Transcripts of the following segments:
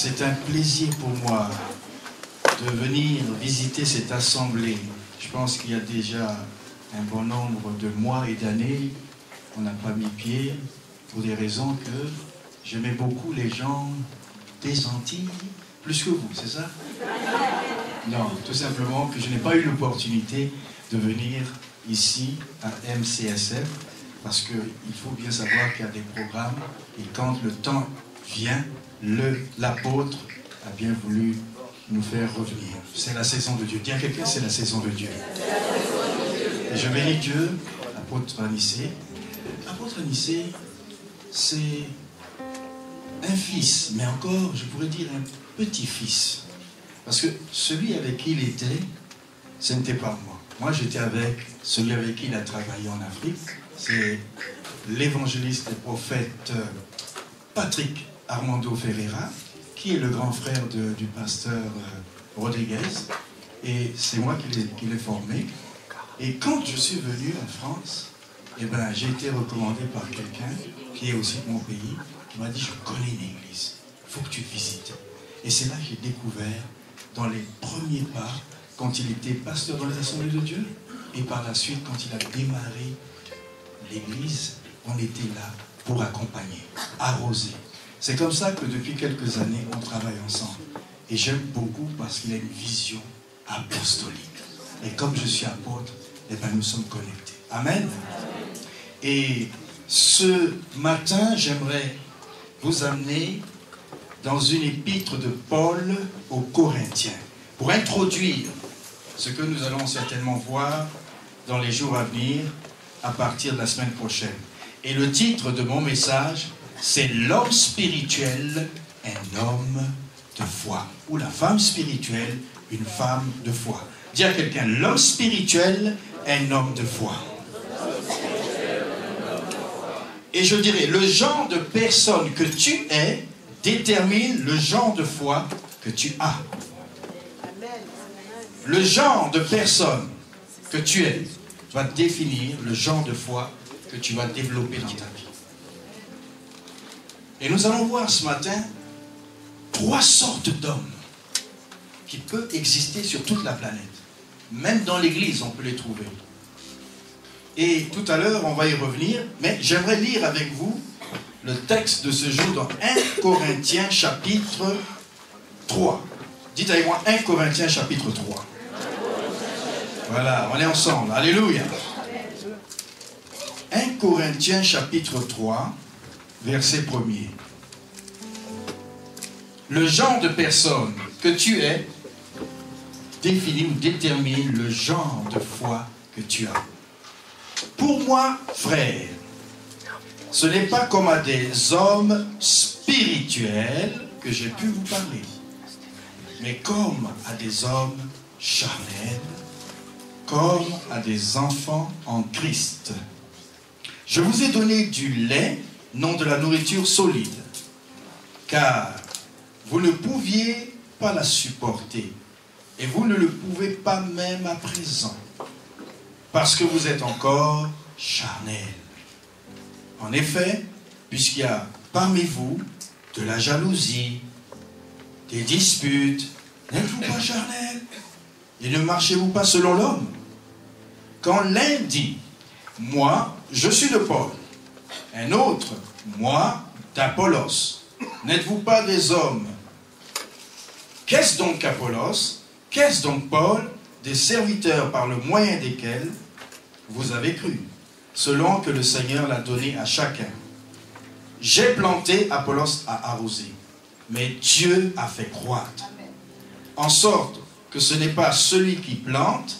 C'est un plaisir pour moi de venir visiter cette assemblée. Je pense qu'il y a déjà un bon nombre de mois et d'années, on n'a pas mis pied pour des raisons que j'aimais beaucoup les gens des Antilles, plus que vous, c'est ça? Non, tout simplement que je n'ai pas eu l'opportunité de venir ici à MCSF, parce qu'il faut bien savoir qu'il y a des programmes, et quand le temps vient, l'apôtre a bien voulu nous faire revenir. C'est la saison de Dieu. Dis à quelqu'un, c'est la saison de Dieu. Et je bénis Dieu, apôtre Anissé. Apôtre Anissé, c'est un fils, mais encore, je pourrais dire un petit-fils. Parce que celui avec qui il était, ce n'était pas moi. Moi, j'étais avec celui avec qui il a travaillé en Afrique. C'est l'évangéliste et prophète Patrick Armando Ferreira, qui est le grand frère du pasteur Rodriguez. Et c'est moi qui l'ai formé. Et quand je suis venu en France, eh ben, j'ai été recommandé par quelqu'un qui est aussi de mon pays, qui m'a dit, je connais une église, il faut que tu visites. Et c'est là que j'ai découvert, dans les premiers pas, quand il était pasteur dans les assemblées de Dieu, et par la suite, quand il a démarré l'église, on était là pour accompagner, arroser. C'est comme ça que depuis quelques années, on travaille ensemble. Et j'aime beaucoup parce qu'il a une vision apostolique. Et comme je suis apôtre, eh ben, nous sommes connectés. Amen. Et ce matin, j'aimerais vous amener dans une épître de Paul aux Corinthiens, pour introduire ce que nous allons certainement voir dans les jours à venir, à partir de la semaine prochaine. Et le titre de mon message, c'est l'homme spirituel, un homme de foi. Ou la femme spirituelle, une femme de foi. Dis à quelqu'un, l'homme spirituel, un homme de foi. Et je dirais, le genre de personne que tu es détermine le genre de foi que tu as. Le genre de personne que tu es va définir le genre de foi que tu vas développer dans ta vie. Et nous allons voir ce matin 3 sortes d'hommes qui peuvent exister sur toute la planète. Même dans l'église, on peut les trouver. Et tout à l'heure, on va y revenir, mais j'aimerais lire avec vous le texte de ce jour dans 1 Corinthiens chapitre 3. Dites avec moi 1 Corinthiens chapitre 3. Voilà, on est ensemble. Alléluia. 1 Corinthiens chapitre 3, verset 1er. Le genre de personne que tu es définit ou détermine le genre de foi que tu as. Pour moi, frère, ce n'est pas comme à des hommes spirituels que j'ai pu vous parler, mais comme à des hommes charnels, comme à des enfants en Christ. Je vous ai donné du lait, non de la nourriture solide, car vous ne pouviez pas la supporter, et vous ne le pouvez pas même à présent, parce que vous êtes encore charnel. En effet, puisqu'il y a parmi vous de la jalousie, des disputes, n'êtes-vous pas charnel? Et ne marchez-vous pas selon l'homme? Quand l'un dit, moi, je suis de Paul, un autre, moi, d'Apollos, n'êtes-vous pas des hommes? Qu'est-ce donc qu'Apollos? Qu'est-ce donc Paul? Des serviteurs par le moyen desquels vous avez cru, selon que le Seigneur l'a donné à chacun. J'ai planté, Apollos a arrosé, mais Dieu a fait croître. En sorte que ce n'est pas celui qui plante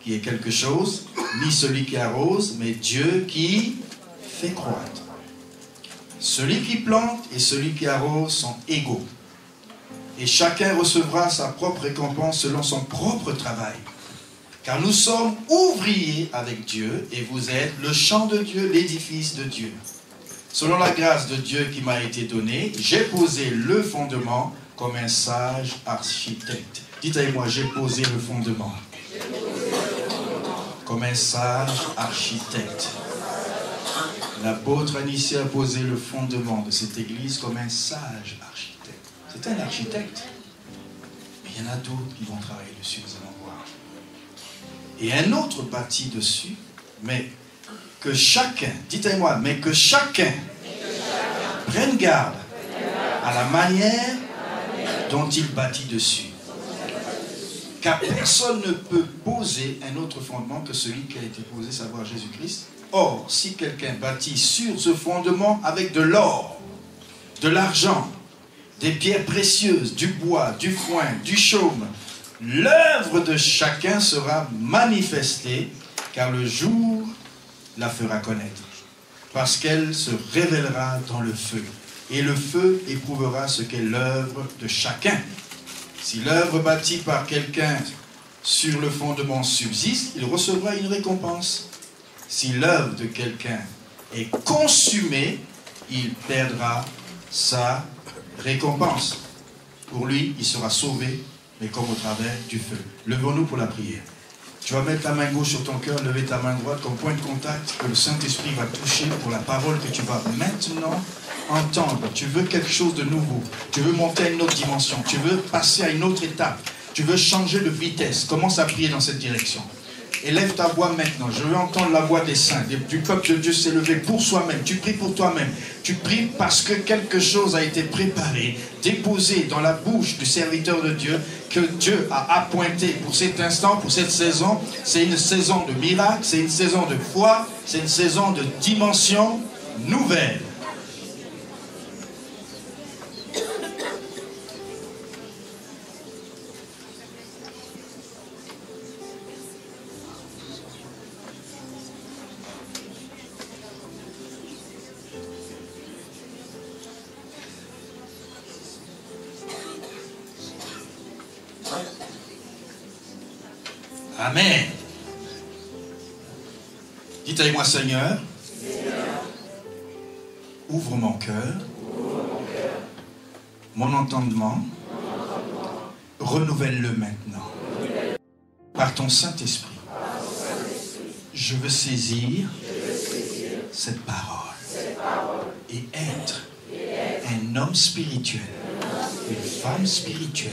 qui est quelque chose, ni celui qui arrose, mais Dieu qui fait croître. Celui qui plante et celui qui arrose sont égaux. Et chacun recevra sa propre récompense selon son propre travail. Car nous sommes ouvriers avec Dieu, et vous êtes le champ de Dieu, l'édifice de Dieu. Selon la grâce de Dieu qui m'a été donnée, j'ai posé le fondement comme un sage architecte. Dites avec moi, j'ai posé le fondement. Comme un sage architecte. L'apôtre Anissé a posé le fondement de cette église comme un sage architecte. C'est un architecte. Mais il y en a d'autres qui vont travailler dessus, nous allons voir. Et un autre bâtit dessus, mais que chacun, dites-moi, mais que chacun prenne garde à la manière dont il bâtit dessus. Car personne ne peut poser un autre fondement que celui qui a été posé, savoir Jésus-Christ. Or, si quelqu'un bâtit sur ce fondement avec de l'or, de l'argent, des pierres précieuses, du bois, du foin, du chaume, l'œuvre de chacun sera manifestée, car le jour la fera connaître, parce qu'elle se révélera dans le feu. Et le feu éprouvera ce qu'est l'œuvre de chacun. Si l'œuvre bâtie par quelqu'un sur le fondement subsiste, il recevra une récompense. Si l'œuvre de quelqu'un est consumée, il perdra sa récompense. Pour lui, il sera sauvé, mais comme au travers du feu. Levons-nous pour la prière. Tu vas mettre ta main gauche sur ton cœur, lever ta main droite comme point de contact que le Saint-Esprit va toucher pour la parole que tu vas maintenant entendre. Tu veux quelque chose de nouveau. Tu veux monter à une autre dimension. Tu veux passer à une autre étape. Tu veux changer de vitesse. Commence à prier dans cette direction. Élève ta voix maintenant. Je veux entendre la voix des saints, du peuple de Dieu s'élever pour soi-même. Tu pries pour toi-même. Tu pries parce que quelque chose a été préparé, déposé dans la bouche du serviteur de Dieu, que Dieu a appointé pour cet instant, pour cette saison. C'est une saison de miracles, c'est une saison de foi, c'est une saison de dimension nouvelle. Amen. Dites avec moi, Seigneur, ouvre mon cœur, mon entendement, renouvelle-le maintenant. Par ton Saint-Esprit, je veux saisir cette parole et être un homme spirituel, une femme spirituelle,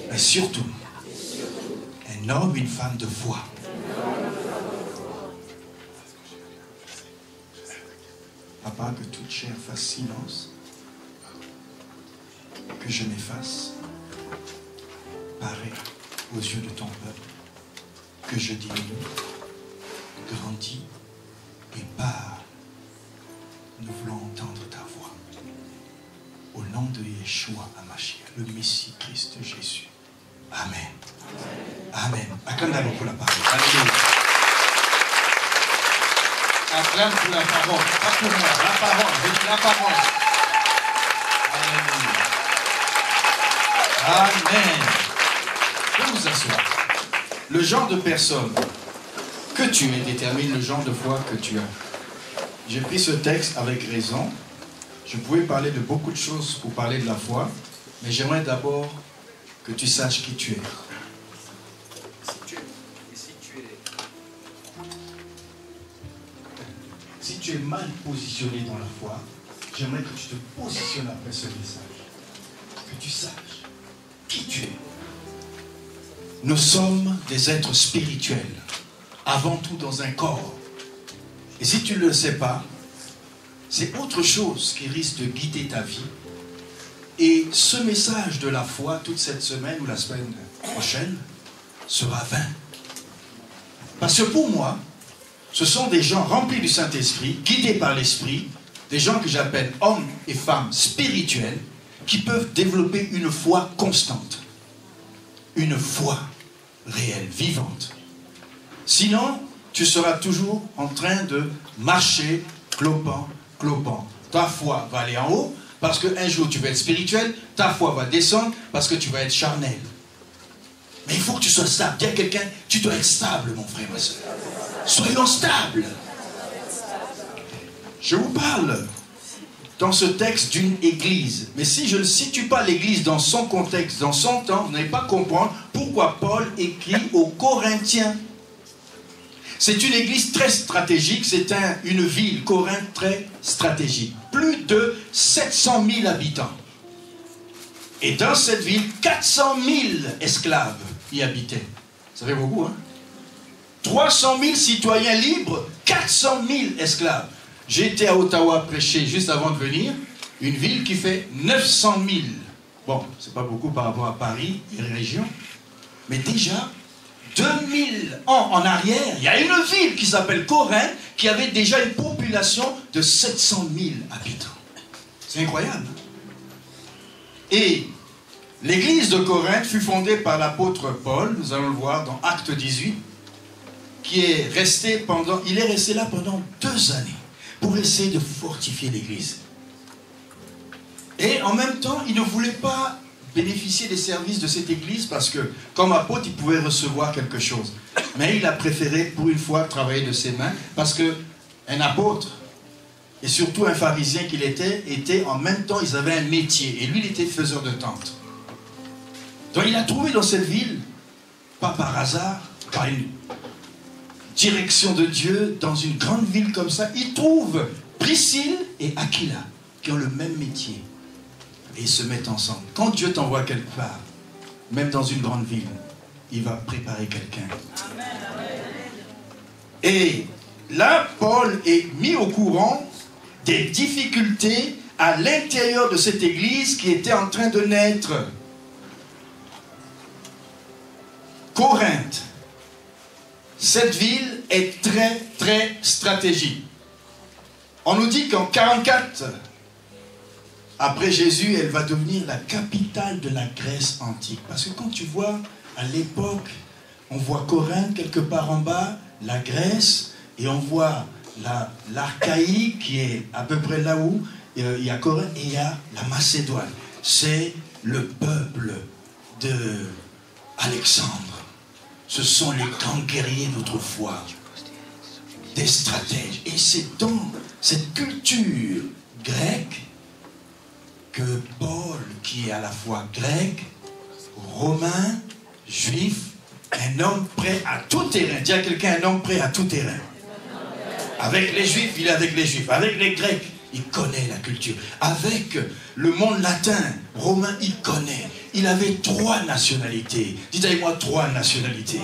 mais surtout un homme, une femme de foi. Papa, que toute chair fasse silence, que je m'efface, parais aux yeux de ton peuple, que je diminue, grandis et parle. Nous voulons entendre ta voix. Au nom de Yeshua HaMashiach, le Messie Christ Jésus. Amen. Amen. Acclamons pour la parole. Alléluia. Acclame pour la parole. Pas pour moi. La parole. Je dis la parole. Alléluia. Amen. Vous vous asseoir. Le genre de personne que tu es détermine le genre de foi que tu as. J'ai pris ce texte avec raison. Je pouvais parler de beaucoup de choses pour parler de la foi, mais j'aimerais d'abord que tu saches qui tu es. Si tu es mal positionné dans la foi, j'aimerais que tu te positionnes après ce message. Que tu saches qui tu es. Nous sommes des êtres spirituels, avant tout dans un corps. Et si tu ne le sais pas, c'est autre chose qui risque de guider ta vie. Et ce message de la foi, toute cette semaine ou la semaine prochaine, sera vain. Parce que pour moi, ce sont des gens remplis du Saint-Esprit, guidés par l'Esprit, des gens que j'appelle hommes et femmes spirituels, qui peuvent développer une foi constante. Une foi réelle, vivante. Sinon, tu seras toujours en train de marcher, clopant, clopant. Ta foi va aller en haut, parce qu'un jour tu vas être spirituel, ta foi va descendre, parce que tu vas être charnel. Mais il faut que tu sois stable. Dis à quelqu'un, tu dois être stable, mon frère, ma soeur. Soyons stables. Je vous parle dans ce texte d'une église. Mais si je ne situe pas l'église dans son contexte, dans son temps, vous n'allez pas comprendre pourquoi Paul écrit aux Corinthiens. C'est une église très stratégique, c'est une ville, Corinthe, très stratégique. Plus de 700 000 habitants. Et dans cette ville, 400 000 esclaves y habitaient. Ça fait beaucoup, hein? 300 000 citoyens libres, 400 000 esclaves. J'étais à Ottawa prêcher juste avant de venir, une ville qui fait 900 000. Bon, c'est pas beaucoup par rapport à Paris et les régions, mais déjà, 2000 ans en arrière, il y a une ville qui s'appelle Corinthe, qui avait déjà une population de 700 000 habitants. C'est incroyable. Et l'église de Corinthe fut fondée par l'apôtre Paul, nous allons le voir dans Acte 18, il est resté là pendant 2 années pour essayer de fortifier l'église. Et en même temps, il ne voulait pas bénéficier des services de cette église parce que, comme apôtre, il pouvait recevoir quelque chose. Mais il a préféré, pour une fois, travailler de ses mains parce qu'un apôtre, et surtout un pharisien qu'il était en même temps, ils avaient un métier. Et lui, il était faiseur de tentes. Donc il a trouvé dans cette ville, pas par hasard, par une direction de Dieu, dans une grande ville comme ça, il trouve Priscille et Aquila, qui ont le même métier. Et ils se mettent ensemble. Quand Dieu t'envoie quelque part, même dans une grande ville, il va préparer quelqu'un. Et là, Paul est mis au courant des difficultés à l'intérieur de cette église qui était en train de naître. Corinthe, cette ville est très, très stratégique. On nous dit qu'en 44, après Jésus, elle va devenir la capitale de la Grèce antique. Parce que quand tu vois, à l'époque, on voit Corinthe quelque part en bas, la Grèce, et on voit l'Archaïque qui est à peu près là où il y a Corinthe, et il y a la Macédoine. C'est le peuple d'Alexandre. Ce sont les grands guerriers d'autrefois, des stratèges. Et c'est dans cette culture grecque que Paul, qui est à la fois grec, romain, juif, un homme prêt à tout terrain. Dis à quelqu'un, un homme prêt à tout terrain. Avec les juifs, il est avec les juifs. Avec les grecs, il connaît la culture. Avec le monde latin, romain, il connaît. Il avait 3 nationalités. Dites avec moi 3 nationalités.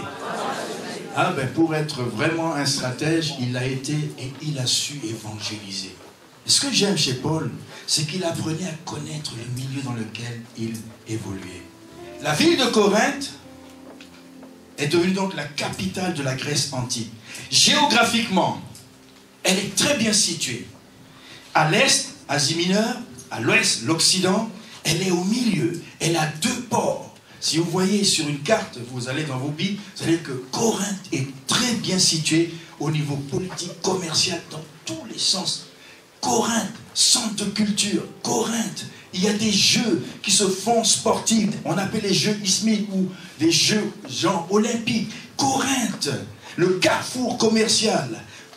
Ah ben pour être vraiment un stratège, il a été et il a su évangéliser. Et ce que j'aime chez Paul, c'est qu'il apprenait à connaître le milieu dans lequel il évoluait. La ville de Corinthe est devenue donc la capitale de la Grèce antique. Géographiquement, elle est très bien située. À l'est, Asie mineure, à l'ouest, l'Occident, elle est au milieu. Elle a 2 ports. Si vous voyez sur une carte, vous allez dans vos Bibles, vous allez que Corinthe est très bien située au niveau politique, commercial, dans tous les sens. Corinthe, centre de culture, Corinthe, il y a des jeux qui se font sportifs, on appelle les jeux ismiques ou les jeux genre olympiques. Corinthe, le carrefour commercial,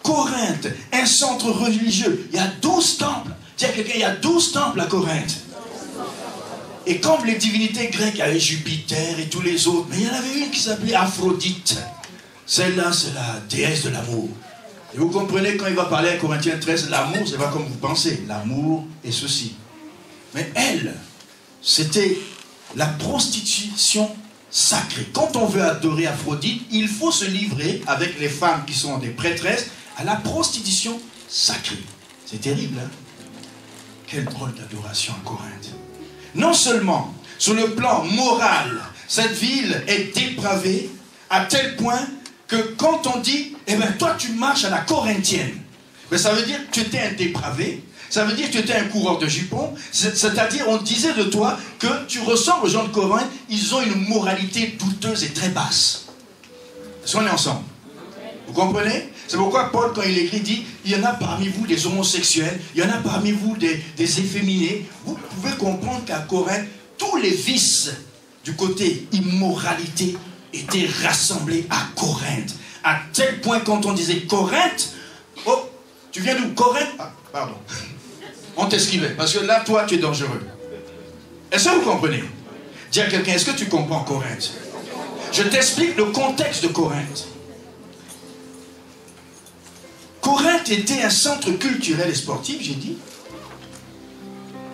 Corinthe, un centre religieux, il y a 12 temples. Dis à quelqu'un, il y a 12 temples à Corinthe. Et comme les divinités grecques, il y avait Jupiter et tous les autres, mais il y en avait une qui s'appelait Aphrodite. Celle-là, c'est la déesse de l'amour. Et vous comprenez, quand il va parler à Corinthiens 13, l'amour, c'est pas comme vous pensez. L'amour est ceci. Mais elle, c'était la prostitution sacrée. Quand on veut adorer Aphrodite, il faut se livrer avec les femmes qui sont des prêtresses à la prostitution sacrée. C'est terrible, hein? Quelle drôle d'adoration à Corinthe. Non seulement, sur le plan moral, cette ville est dépravée à tel point que quand on dit, eh bien toi tu marches à la corinthienne, mais ça veut dire que tu étais un dépravé, ça veut dire que tu étais un coureur de jupons, c'est-à-dire on disait de toi que tu ressembles aux gens de Corinthe, ils ont une moralité douteuse et très basse. Est-ce qu'on est ensemble? Vous comprenez? C'est pourquoi Paul, quand il écrit, dit, il y en a parmi vous des homosexuels, il y en a parmi vous des efféminés. Vous pouvez comprendre qu'à Corinthe, tous les vices du côté immoralité étaient rassemblés à Corinthe. À tel point, quand on disait Corinthe, oh, tu viens d'où? Corinthe? Ah, pardon. On t'esquivait, parce que là, toi, tu es dangereux. Est-ce que vous comprenez? Dis à quelqu'un, est-ce que tu comprends Corinthe? Je t'explique le contexte de Corinthe. Corinthe était un centre culturel et sportif, j'ai dit.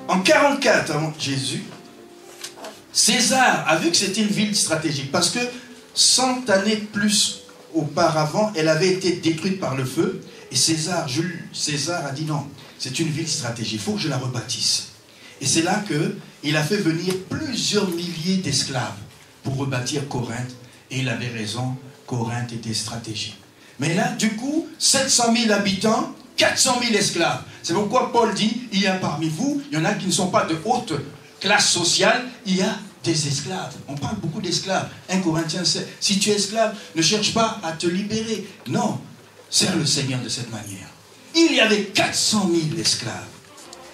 En 44 avant Jésus, César a vu que c'était une ville stratégique parce que 100 années plus auparavant, elle avait été détruite par le feu. Et César a dit non, c'est une ville stratégique, il faut que je la rebâtisse. Et c'est là qu'il a fait venir plusieurs milliers d'esclaves pour rebâtir Corinthe. Et il avait raison, Corinthe était stratégique. Mais là, du coup, 700 000 habitants, 400 000 esclaves. C'est pourquoi Paul dit, il y a parmi vous, il y en a qui ne sont pas de haute classe sociale, il y a des esclaves. On parle beaucoup d'esclaves. 1 Corinthiens 7. Si tu es esclave, ne cherche pas à te libérer. Non, sers le Seigneur de cette manière. Il y avait 400 000 esclaves.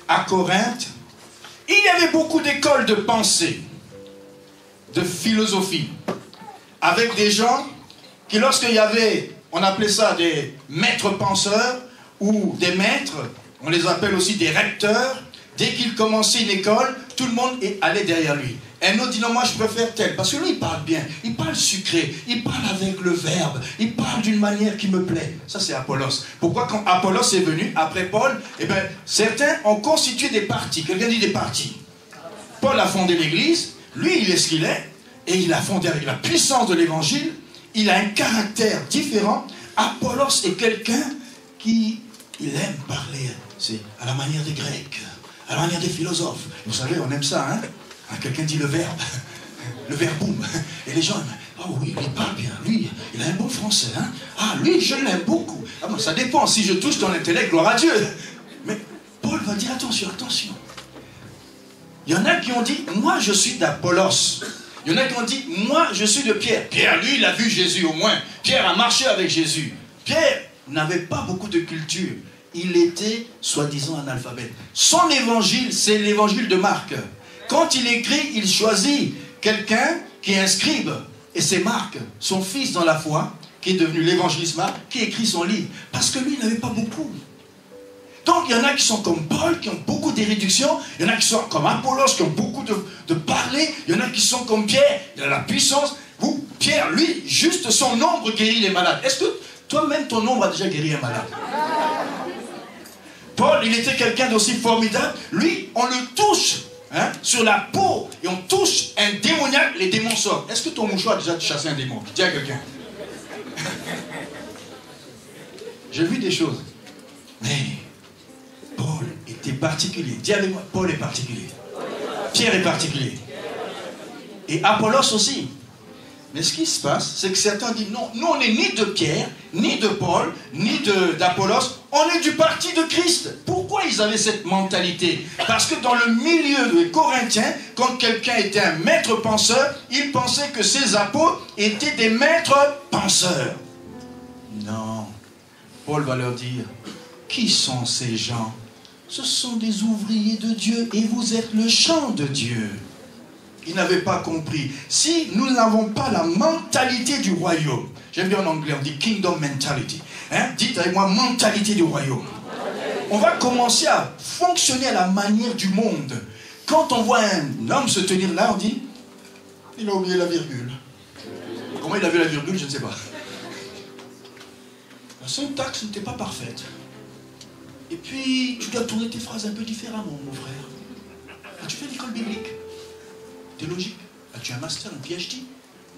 À Corinthe, il y avait beaucoup d'écoles de pensée, de philosophie, avec des gens qui, lorsqu'il y avait, on appelait ça des maîtres penseurs, ou des maîtres, on les appelle aussi des recteurs, dès qu'il commençait une école, tout le monde allait derrière lui. Un autre dit non, moi je préfère tel, parce que lui il parle bien, il parle sucré, il parle avec le verbe, il parle d'une manière qui me plaît. Ça c'est Apollos. Pourquoi quand Apollos est venu, après Paul, eh bien, certains ont constitué des partis. Quelqu'un dit des partis. Paul a fondé l'église, lui il est ce qu'il est, et il a fondé avec la puissance de l'évangile, il a un caractère différent. Apollos est quelqu'un qui aime parler, c'est à la manière des Grecs, à la manière des philosophes. Vous savez, on aime ça, hein? Quelqu'un dit le verboum. Et les gens, oh oui, il parle bien, lui, il a un bon français, hein? Ah, lui, je l'aime beaucoup. Ah bon, ça dépend, si je touche ton intellect, gloire à Dieu. Mais Paul va dire, attention, attention. Il y en a qui ont dit, moi, je suis d'Apollos. Il y en a qui ont dit, moi, je suis de Pierre. Pierre, lui, il a vu Jésus au moins. Pierre a marché avec Jésus. Pierre n'avait pas beaucoup de culture. Il était, soi-disant, analphabète. Son évangile, c'est l'évangile de Marc. Quand il écrit, il choisit quelqu'un qui est un scribe. Et c'est Marc, son fils dans la foi, qui est devenu l'évangéliste Marc, qui écrit son livre. Parce que lui, il n'avait pas beaucoup. Donc, il y en a qui sont comme Paul, qui ont beaucoup d'érudition. Il y en a qui sont comme Apollos, qui ont beaucoup de parler. Il y en a qui sont comme Pierre, il a la puissance. Vous, Pierre, lui, juste son ombre guérit les malades. Est-ce que toi-même, ton ombre a déjà guéri un malade? Paul, il était quelqu'un d'aussi formidable. Lui, on le touche. Hein, sur la peau, et on touche un démoniaque, les démons sortent. Est-ce que ton mouchoir a déjà chassé un démon? Dis à quelqu'un. J'ai vu des choses. Mais Paul était particulier. Dis avec moi, Paul est particulier. Pierre est particulier. Et Apollos aussi. Mais ce qui se passe, c'est que certains disent non, nous on n'est ni de Pierre, ni de Paul, ni d'Apollos, on est du parti de Christ. Pourquoi ils avaient cette mentalité? Parce que dans le milieu des Corinthiens, quand quelqu'un était un maître penseur, il pensait que ses apôtres étaient des maîtres penseurs. Non. Paul va leur dire, qui sont ces gens? Ce sont des ouvriers de Dieu et vous êtes le champ de Dieu. Ils n'avaient pas compris. Si nous n'avons pas la mentalité du royaume, j'aime bien en anglais, on dit kingdom mentality. Hein? Dites avec moi, mentalité du royaume. On va commencer à fonctionner à la manière du monde. Quand on voit un homme se tenir là, on dit, il a oublié la virgule. Comment il a vu la virgule, je ne sais pas. La syntaxe n'était pas parfaite. Et puis, tu dois tourner tes phrases un peu différemment, mon frère. As-tu fait l'école biblique? Théologique? As-tu un master, un PhD?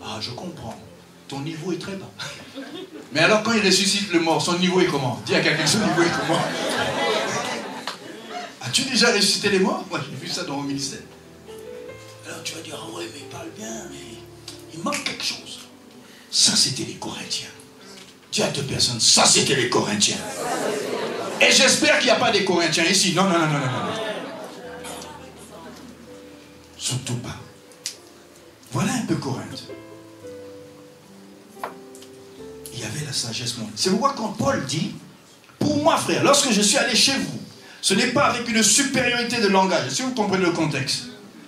Ah, je comprends. Ton niveau est très bas. Mais alors, quand il ressuscite le mort, son niveau est comment? Dis à quelqu'un, son niveau est comment? As-tu déjà ressuscité les morts? Moi, j'ai vu ça dans mon ministère. Alors, tu vas dire, ah ouais, mais il parle bien, mais il manque quelque chose. Ça, c'était les Corinthiens. Dis à deux personnes, ça, c'était les Corinthiens. Et j'espère qu'il n'y a pas des Corinthiens ici. Non, non, non, non, non. Surtout pas. Voilà un peu Corinthe. Il y avait la sagesse mondiale. C'est pourquoi quand Paul dit, pour moi frère, lorsque je suis allé chez vous, ce n'est pas avec une supériorité de langage. Si vous comprenez le contexte.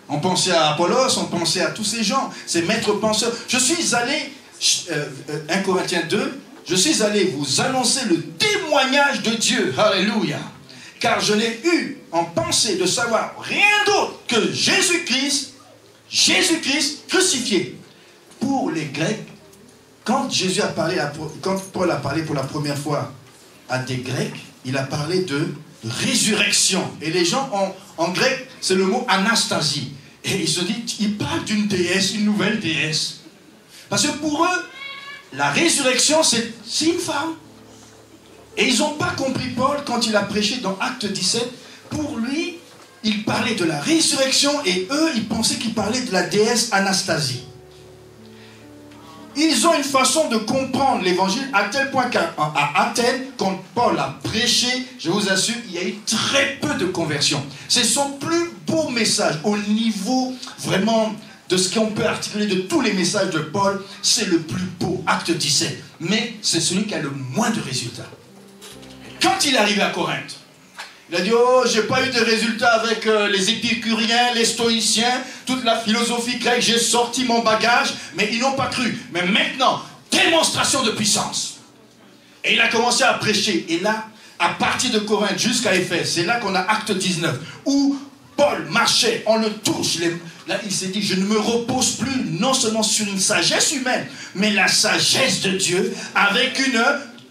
On pensait à Apollos, on pensait à tous ces gens, ces maîtres penseurs. Je suis allé, 1 Corinthiens 2, je suis allé vous annoncer le témoignage de Dieu. Alléluia. Car je n'ai eu en pensée de savoir rien d'autre que Jésus-Christ crucifié. Pour les Grecs, quand Paul a parlé pour la première fois à des Grecs, il a parlé de résurrection. Et les gens en grec, c'est le mot anastasie. Et il se dit, il parle d'une déesse, une nouvelle déesse. Parce que pour eux, la résurrection, c'est une femme. Et ils n'ont pas compris Paul quand il a prêché dans Acte 17. Pour lui, il parlait de la résurrection et eux, ils pensaient qu'il parlait de la déesse Anastasie. Ils ont une façon de comprendre l'évangile à tel point qu'à Athènes, quand Paul a prêché, je vous assure, il y a eu très peu de conversions. C'est son plus beau message au niveau vraiment de ce qu'on peut articuler de tous les messages de Paul. C'est le plus beau, Acte 17. Mais c'est celui qui a le moins de résultats. Quand il est arrivé à Corinthe, il a dit, oh, j'ai pas eu de résultats avec les épicuriens, les stoïciens, toute la philosophie grecque, j'ai sorti mon bagage, mais ils n'ont pas cru. Mais maintenant, démonstration de puissance. Et il a commencé à prêcher. Et là, à partir de Corinthe jusqu'à Éphèse, c'est là qu'on a Acte 19, où Paul marchait, on le touche. Là, il s'est dit, je ne me repose plus non seulement sur une sagesse humaine, mais la sagesse de Dieu, avec une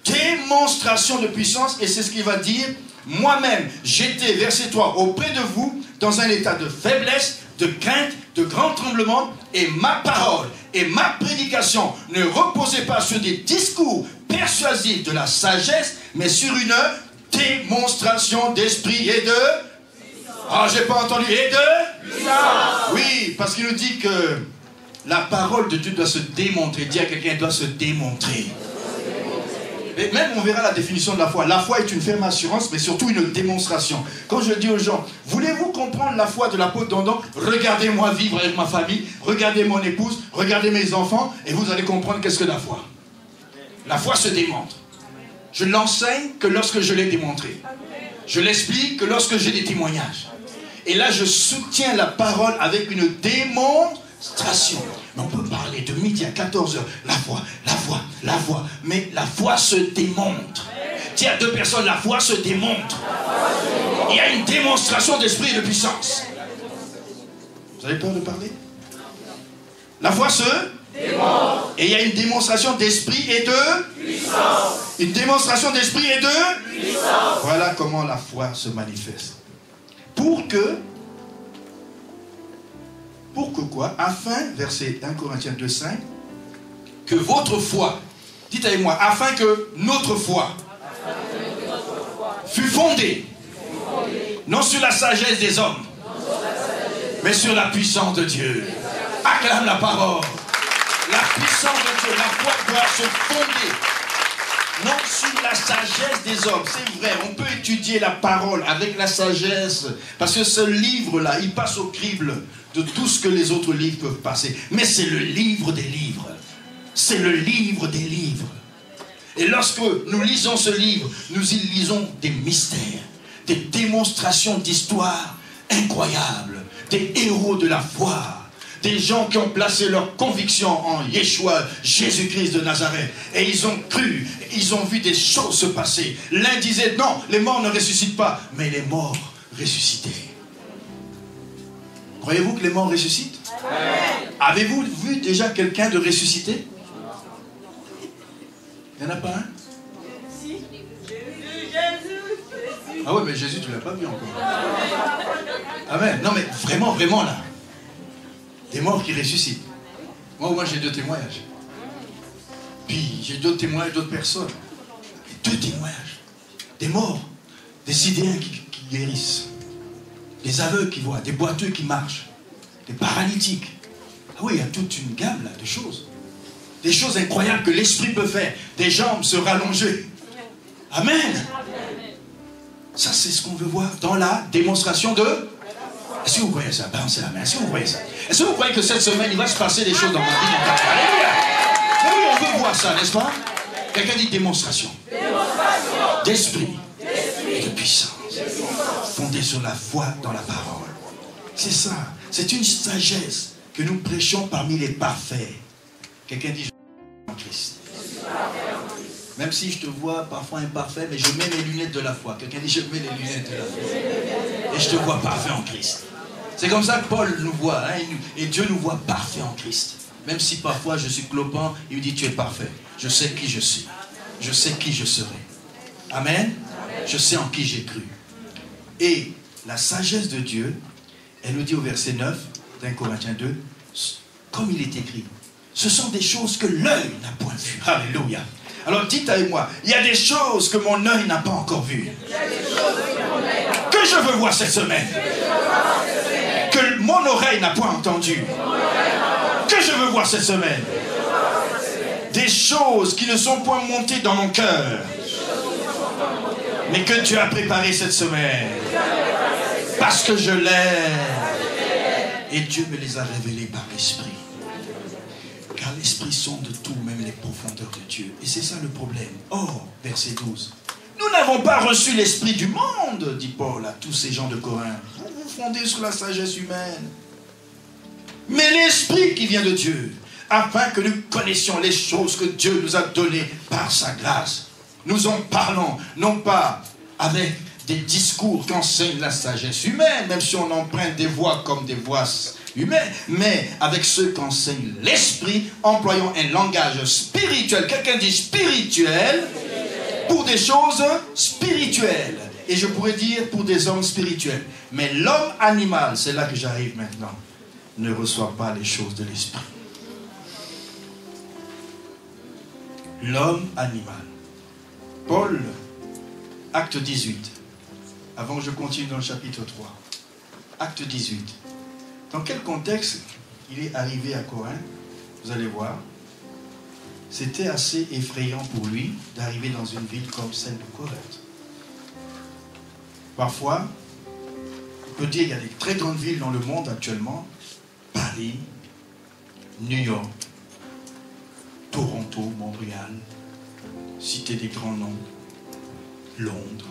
démonstration de puissance. Et c'est ce qu'il va dire. Moi-même, j'étais, verset 3, auprès de vous, dans un état de faiblesse, de crainte, de grand tremblement, et ma parole et ma prédication ne reposaient pas sur des discours persuasifs de la sagesse, mais sur une démonstration d'esprit et de... Ah, j'ai pas entendu. Et de... puissance. Oui, parce qu'il nous dit que la parole de Dieu doit se démontrer. Dire à quelqu'un, doit se démontrer. Et même on verra la définition de la foi. La foi est une ferme assurance, mais surtout une démonstration. Quand je dis aux gens, voulez-vous comprendre la foi de l'apôtre Dandon? Regardez-moi vivre avec ma famille, regardez mon épouse, regardez mes enfants, et vous allez comprendre qu'est-ce que la foi. La foi se démontre. Je l'enseigne que lorsque je l'ai démontré. Je l'explique que lorsque j'ai des témoignages. Et là, je soutiens la parole avec une démonstration. Mais on peut parler de midi à 14h. La foi, la foi, la foi. Mais la foi se démontre. Dis à deux personnes, la foi se démontre. Il y a une démonstration d'esprit et de puissance. Vous avez peur de parler? La foi se démontre. Et il y a une démonstration d'esprit et de puissance. Une démonstration d'esprit et de puissance. Voilà comment la foi se manifeste. Pour que quoi? Afin, verset 1 Corinthiens 2,5, que votre foi, dites avec moi, afin que notre foi fût fondée, non sur la sagesse des hommes, mais sur la puissance de Dieu. Acclame la parole. La puissance de Dieu, la foi doit se fonder, non sur la sagesse des hommes. C'est vrai, on peut étudier la parole avec la sagesse, parce que ce livre-là, il passe au crible de tout ce que les autres livres peuvent passer. Mais c'est le livre des livres. C'est le livre des livres. Et lorsque nous lisons ce livre, nous y lisons des mystères, des démonstrations d'histoire incroyables, des héros de la foi, des gens qui ont placé leur conviction en Yeshua, Jésus-Christ de Nazareth. Et ils ont cru, ils ont vu des choses se passer. L'un disait, non, les morts ne ressuscitent pas, mais les morts ressuscitaient. Croyez-vous que les morts ressuscitent? Avez-vous vu déjà quelqu'un de ressuscité? Il n'y en a pas un? Ah ouais, mais Jésus, tu ne l'as pas vu encore. Amen. Non, mais vraiment, vraiment là. Des morts qui ressuscitent. Moi j'ai deux témoignages. Puis j'ai d'autres témoignages d'autres personnes. Et deux témoignages. Des morts. Des sidéens qui guérissent. Des aveugles qui voient. Des boiteux qui marchent. Des paralytiques. Ah oui, il y a toute une gamme là de choses. Des choses incroyables que l'esprit peut faire. Des jambes se rallonger. Amen. Ça c'est ce qu'on veut voir dans la démonstration de... Est-ce que vous voyez ça? Balancez la main. Est-ce que vous voyez ça? Est-ce que vous croyez que cette semaine, il va se passer des choses dans ma vie? Alléluia! Mais oui, on veut voir ça, n'est-ce pas? Quelqu'un dit démonstration. D'esprit et de puissance. Fondée sur la foi dans la parole. C'est ça. C'est une sagesse que nous prêchons parmi les parfaits. Quelqu'un dit, je suis en Christ. Même si je te vois parfois imparfait, mais je mets mes lunettes de la foi. Quelqu'un dit, je mets les lunettes de la foi. Et je te vois parfait en Christ. C'est comme ça que Paul nous voit. Hein, et Dieu nous voit parfait en Christ. Même si parfois je suis clopant, il me dit, tu es parfait. Je sais qui je suis. Je sais qui je serai. Amen. Je sais en qui j'ai cru. Et la sagesse de Dieu, elle nous dit au verset 9, d'un Corinthiens 2, comme il est écrit, ce sont des choses que l'œil n'a point vues. Alléluia. Alors dites avec moi, il y a des choses que mon œil n'a pas encore vues. Que je veux voir cette semaine. Que mon oreille n'a point entendu. Que je veux voir cette semaine. Des choses qui ne sont point montées dans mon cœur, mais que tu as préparées cette semaine. Parce que je l'aime. Et Dieu me les a révélées par l'Esprit. Car l'Esprit sonde tout, même les profondeurs de Dieu. Et c'est ça le problème. Or, verset 12. Nous n'avons pas reçu l'Esprit du monde, dit Paul à tous ces gens de Corinthe. Vous vous fondez sur la sagesse humaine. Mais l'Esprit qui vient de Dieu, afin que nous connaissions les choses que Dieu nous a données par sa grâce. Nous en parlons, non pas avec des discours qu'enseigne la sagesse humaine, même si on emprunte des voix comme des voix humaines, mais avec ceux qu'enseigne l'Esprit, employant un langage spirituel. Quelqu'un dit spirituel, pour des choses spirituelles. Et je pourrais dire pour des hommes spirituels. Mais l'homme animal, c'est là que j'arrive maintenant, ne reçoit pas les choses de l'Esprit. L'homme animal. Paul, acte 18. Avant que je continue dans le chapitre 3. Acte 18. Dans quel contexte il est arrivé à Corinthe? Vous allez voir. C'était assez effrayant pour lui d'arriver dans une ville comme celle de Corinthe. Parfois, on peut dire qu'il y a des très grandes villes dans le monde actuellement. Paris, New York, Toronto, Montréal, citer des grands noms, Londres.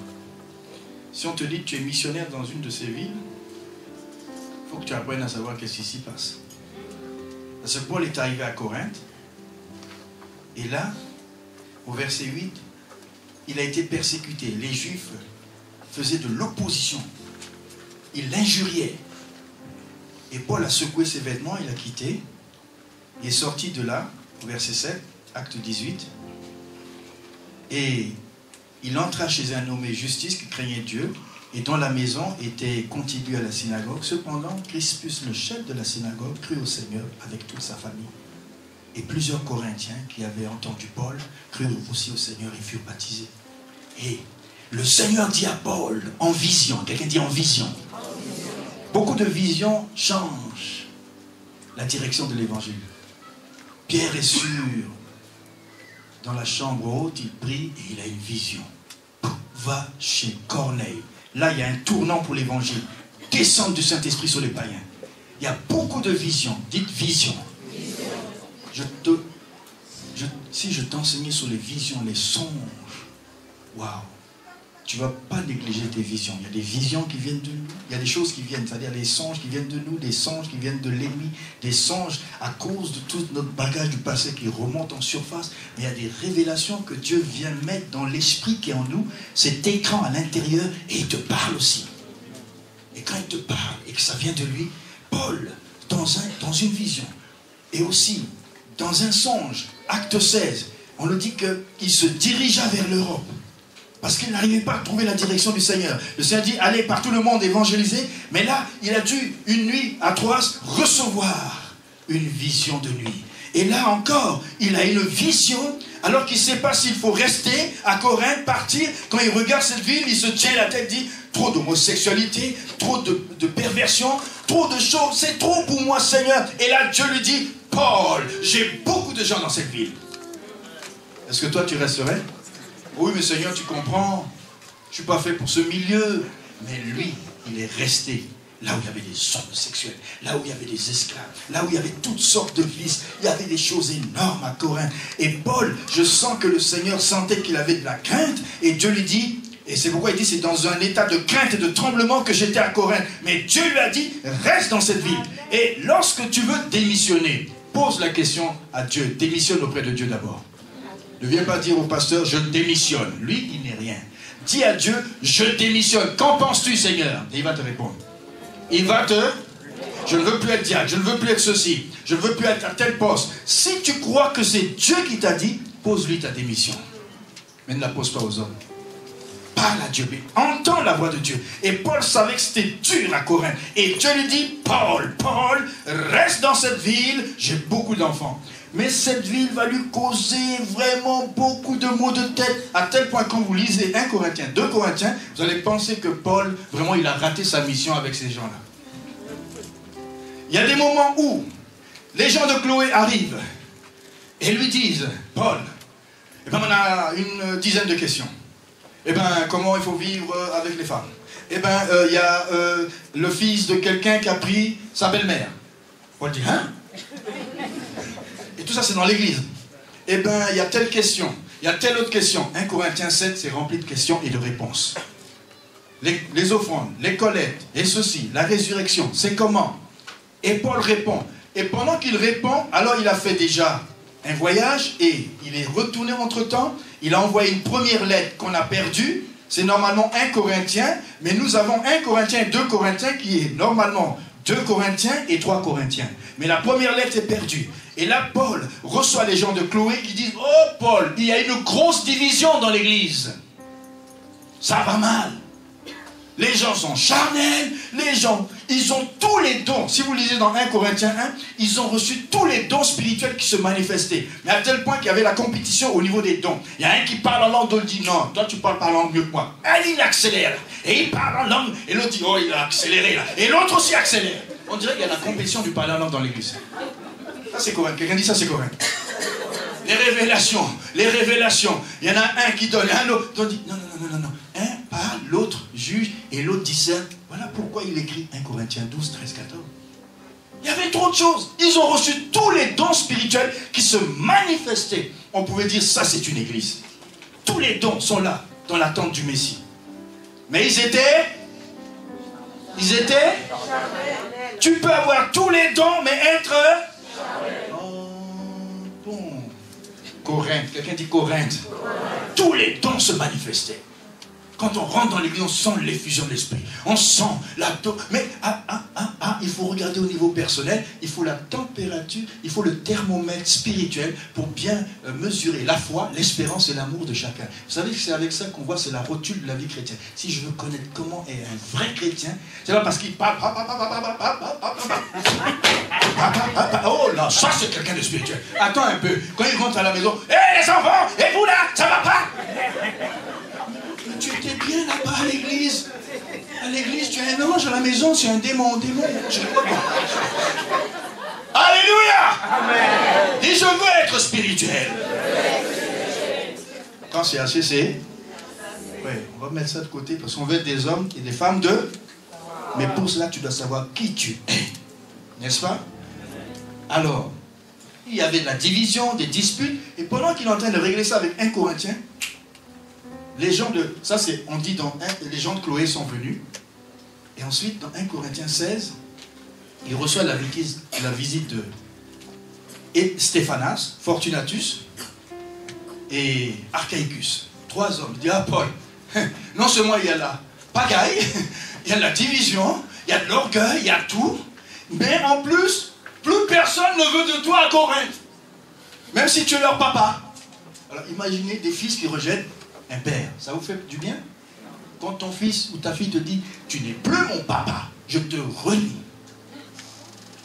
Si on te dit que tu es missionnaire dans une de ces villes, il faut que tu apprennes à savoir qu'est-ce qui s'y passe. Parce que Paul est arrivé à Corinthe, et là, au verset 8, il a été persécuté. Les Juifs faisaient de l'opposition. Ils l'injuriaient. Et Paul a secoué ses vêtements, il a quitté. Il est sorti de là, au verset 7, acte 18. Et il entra chez un nommé Justice qui craignait Dieu et dont la maison était contiguë à la synagogue. Cependant, Crispus, le chef de la synagogue, crut au Seigneur avec toute sa famille. Et plusieurs Corinthiens qui avaient entendu Paul crurent aussi au Seigneur et furent baptisés. Et le Seigneur dit à Paul, en vision, quelqu'un dit en vision. Beaucoup de visions changent la direction de l'évangile. Pierre est sûr. Dans la chambre haute, il prie et il a une vision. Va chez Corneille. Là, il y a un tournant pour l'évangile. Descente du Saint-Esprit sur les païens. Il y a beaucoup de visions. Dites vision. Si je t'enseignais sur les visions, les songes, waouh, tu ne vas pas négliger tes visions. Il y a des visions qui viennent de nous. Il y a des choses qui viennent, c'est-à-dire les songes qui viennent de nous, des songes qui viennent de l'ennemi, des songes à cause de tout notre bagage du passé qui remonte en surface. Mais il y a des révélations que Dieu vient mettre dans l'esprit qui est en nous, cet écran à l'intérieur, et il te parle aussi. Et quand il te parle et que ça vient de lui, Paul, dans une vision, et aussi dans un songe, acte 16, on le dit qu'il se dirigea vers l'Europe. Parce qu'il n'arrivait pas à trouver la direction du Seigneur. Le Seigneur dit, allez par tout le monde évangéliser. Mais là, il a dû, une nuit à Troas, recevoir une vision de nuit. Et là encore, il a une vision, alors qu'il ne sait pas s'il faut rester à Corinthe, partir. Quand il regarde cette ville, il se tient la tête, dit, trop d'homosexualité, trop de perversion, trop de choses, c'est trop pour moi, Seigneur. Et là, Dieu lui dit, Paul, j'ai beaucoup de gens dans cette ville. Est-ce que toi, tu resterais? Oui, mais Seigneur, tu comprends, je ne suis pas fait pour ce milieu. Mais lui, il est resté là où il y avait des hommes sexuels, là où il y avait des esclaves, là où il y avait toutes sortes de vices. Il y avait des choses énormes à Corinthe. Et Paul, je sens que le Seigneur sentait qu'il avait de la crainte. Et Dieu lui dit, et c'est pourquoi il dit, c'est dans un état de crainte et de tremblement que j'étais à Corinthe. Mais Dieu lui a dit, reste dans cette ville. Et lorsque tu veux démissionner, pose la question à Dieu. Démissionne auprès de Dieu d'abord. Ne viens pas dire au pasteur, je démissionne. Lui, il n'est rien. Dis à Dieu, je démissionne. Qu'en penses-tu, Seigneur? Et il va te répondre. Il va te... Je ne veux plus être diacre, je ne veux plus être ceci, je ne veux plus être à tel poste. Si tu crois que c'est Dieu qui t'a dit, pose-lui ta démission. Mais ne la pose pas aux hommes. parle à Dieu, mais entend la voix de Dieu. Et Paul savait que c'était dur à Corinthe. Et Dieu lui dit, Paul, reste dans cette ville, j'ai beaucoup d'enfants. Mais cette ville va lui causer vraiment beaucoup de maux de tête, à tel point quand vous lisez 1 Corinthiens, 2 Corinthiens, vous allez penser que Paul, vraiment, il a raté sa mission avec ces gens-là. Il y a des moments où les gens de Chloé arrivent et lui disent, Paul, eh ben, on a une dizaine de questions. Eh bien, comment il faut vivre avec les femmes? Eh bien, il y a le fils de quelqu'un qui a pris sa belle-mère. Paul dit, hein? Et tout ça, c'est dans l'église. Eh bien, il y a telle question, il y a telle autre question. 1 Corinthiens 7, c'est rempli de questions et de réponses. Les offrandes, les collectes, et ceci, la résurrection, c'est comment? Et Paul répond. Et pendant qu'il répond, alors il a fait déjà un voyage et il est retourné entre-temps. Il a envoyé une première lettre qu'on a perdue. C'est normalement 1 Corinthien, mais nous avons 1 Corinthien et 2 Corinthiens qui est normalement 2 Corinthiens et 3 Corinthiens. Mais la première lettre est perdue. Et là, Paul reçoit les gens de Chloé qui disent, oh Paul, il y a une grosse division dans l'église. Ça va mal. Les gens sont charnels, les gens, ils ont tous les dons. Si vous lisez dans 1 Corinthiens 1, ils ont reçu tous les dons spirituels qui se manifestaient. Mais à tel point qu'il y avait la compétition au niveau des dons. Il y a un qui parle en langue, d'autres dit non, toi tu parles pas langue mieux que moi. Allez, il accélère. Et il parle en langue, et l'autre dit, oh il a accéléré là. Et l'autre aussi accélère. On dirait qu'il y a la compétition du parler en langue dans l'église. Ça c'est Corinthe, quelqu'un dit ça c'est Corinthe. Les révélations. Il y en a un qui donne, un autre. On dit, non. Un parle, l'autre juge, et l'autre discerne. Voilà pourquoi il écrit 1 Corinthiens 12, 13, 14. Il y avait trop de choses. Ils ont reçu tous les dons spirituels qui se manifestaient. On pouvait dire, ça c'est une église. Tous les dons sont là, dans l'attente du Messie. Mais ils étaient... Tu peux avoir tous les dons, mais être... Bon. Corinthe, quelqu'un dit Corinthe. Tous les dons se manifestaient. Quand on rentre dans l'église, on sent l'effusion de l'esprit. On sent la... Mais il faut regarder au niveau personnel, il faut la température, il faut le thermomètre spirituel pour bien mesurer la foi, l'espérance et l'amour de chacun. Vous savez que c'est avec ça qu'on voit, c'est la rotule de la vie chrétienne. Si je veux connaître comment est un vrai chrétien, c'est pas parce qu'il parle... Oh là, ça c'est quelqu'un de spirituel. Attends un peu, quand il rentre à la maison, hé les enfants, et vous là, ça va pas? Tu étais bien là-bas à l'église. À l'église, tu as un ange, à la maison, c'est un démon. Je crois pas. Alléluia! Amen. Dis, je veux être spirituel. Quand c'est assez, c'est... Oui, on va mettre ça de côté parce qu'on veut être des hommes et des femmes de... Mais pour cela, tu dois savoir qui tu es. N'est-ce pas? Alors, il y avait de la division, des disputes, et pendant qu'il est en train de régler ça avec 1 Corinthien, les gens de... Ça, c'est... On dit dans... Les gens de Chloé sont venus. Et ensuite, dans 1 Corinthiens 16, il reçoit la visite de... Et Stéphanas, Fortunatus et Archaïcus. 3 hommes. Il dit, ah Paul, non seulement il y a la pagaille, il y a la division, il y a de l'orgueil, il y a tout, mais en plus, plus personne ne veut de toi à Corinthe. Même si tu es leur papa. Alors imaginez des fils qui rejettent un père. Ça vous fait du bien? Quand ton fils ou ta fille te dit, tu n'es plus mon papa, je te renie.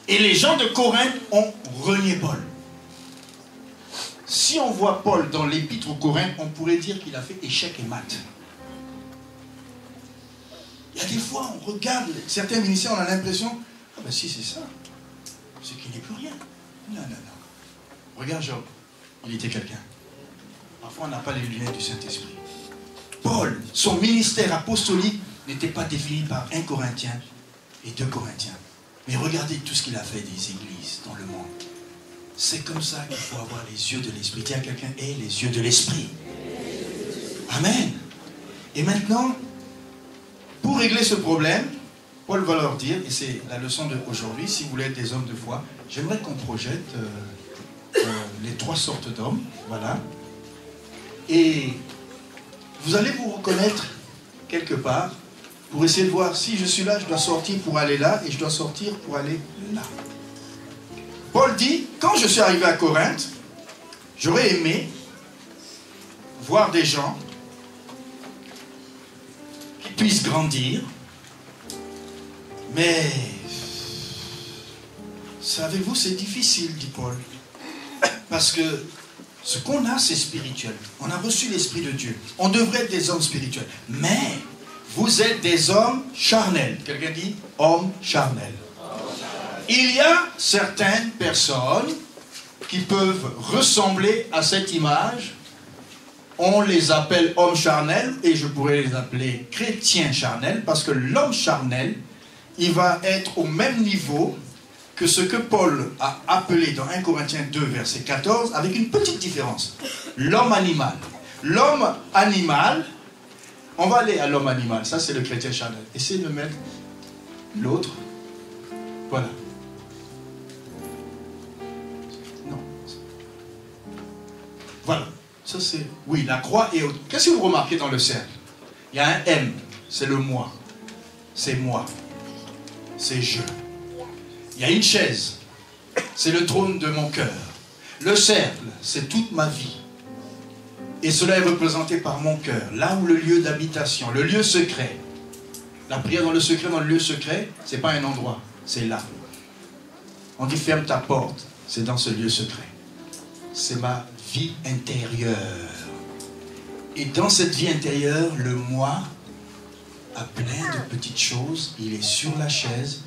Et les gens de Corinthe ont renié Paul. Si on voit Paul dans l'épître aux Corinthes, on pourrait dire qu'il a fait échec et mat. Il y a des fois, on regarde certains ministères, on a l'impression, ah ben si c'est ça, c'est qu'il n'est plus rien. Non. Regarde Job, il était quelqu'un. Parfois, on n'a pas les lunettes du Saint-Esprit. Paul, son ministère apostolique n'était pas défini par 1 Corinthien et 2 Corinthiens. Mais regardez tout ce qu'il a fait des églises dans le monde. C'est comme ça qu'il faut avoir les yeux de l'esprit. Tiens, quelqu'un ait les yeux de l'esprit. Amen. Et maintenant, pour régler ce problème, Paul va leur dire, et c'est la leçon d'aujourd'hui, si vous voulez être des hommes de foi, j'aimerais qu'on projette les 3 sortes d'hommes. Voilà. Et vous allez vous reconnaître quelque part pour essayer de voir si je suis là, je dois sortir pour aller là et je dois sortir pour aller là. Paul dit, quand je suis arrivé à Corinthe, j'aurais aimé voir des gens puisse grandir. Mais, savez-vous, c'est difficile, dit Paul. Parce que ce qu'on a, c'est spirituel. On a reçu l'Esprit de Dieu. On devrait être des hommes spirituels. Mais, vous êtes des hommes charnels. Quelqu'un dit hommes charnels. Il y a certaines personnes qui peuvent ressembler à cette image. On les appelle hommes charnels et je pourrais les appeler chrétiens charnels parce que l'homme charnel, il va être au même niveau que ce que Paul a appelé dans 1 Corinthiens 2, verset 14, avec une petite différence. L'homme animal. L'homme animal, on va aller à l'homme animal, ça c'est le chrétien charnel. Essayez de mettre l'autre. Voilà. Non. Voilà. Ça c'est... Oui, la croix est haute. Qu'est-ce que vous remarquez dans le cercle? Il y a un M, c'est le moi. C'est moi. C'est je. Il y a une chaise, c'est le trône de mon cœur. Le cercle, c'est toute ma vie. Et cela est représenté par mon cœur, là où le lieu d'habitation, le lieu secret. La prière dans le secret, dans le lieu secret, ce n'est pas un endroit, c'est là. On dit ferme ta porte, c'est dans ce lieu secret. C'est ma vie intérieure. Et dans cette vie intérieure, le moi a plein de petites choses, il est sur la chaise.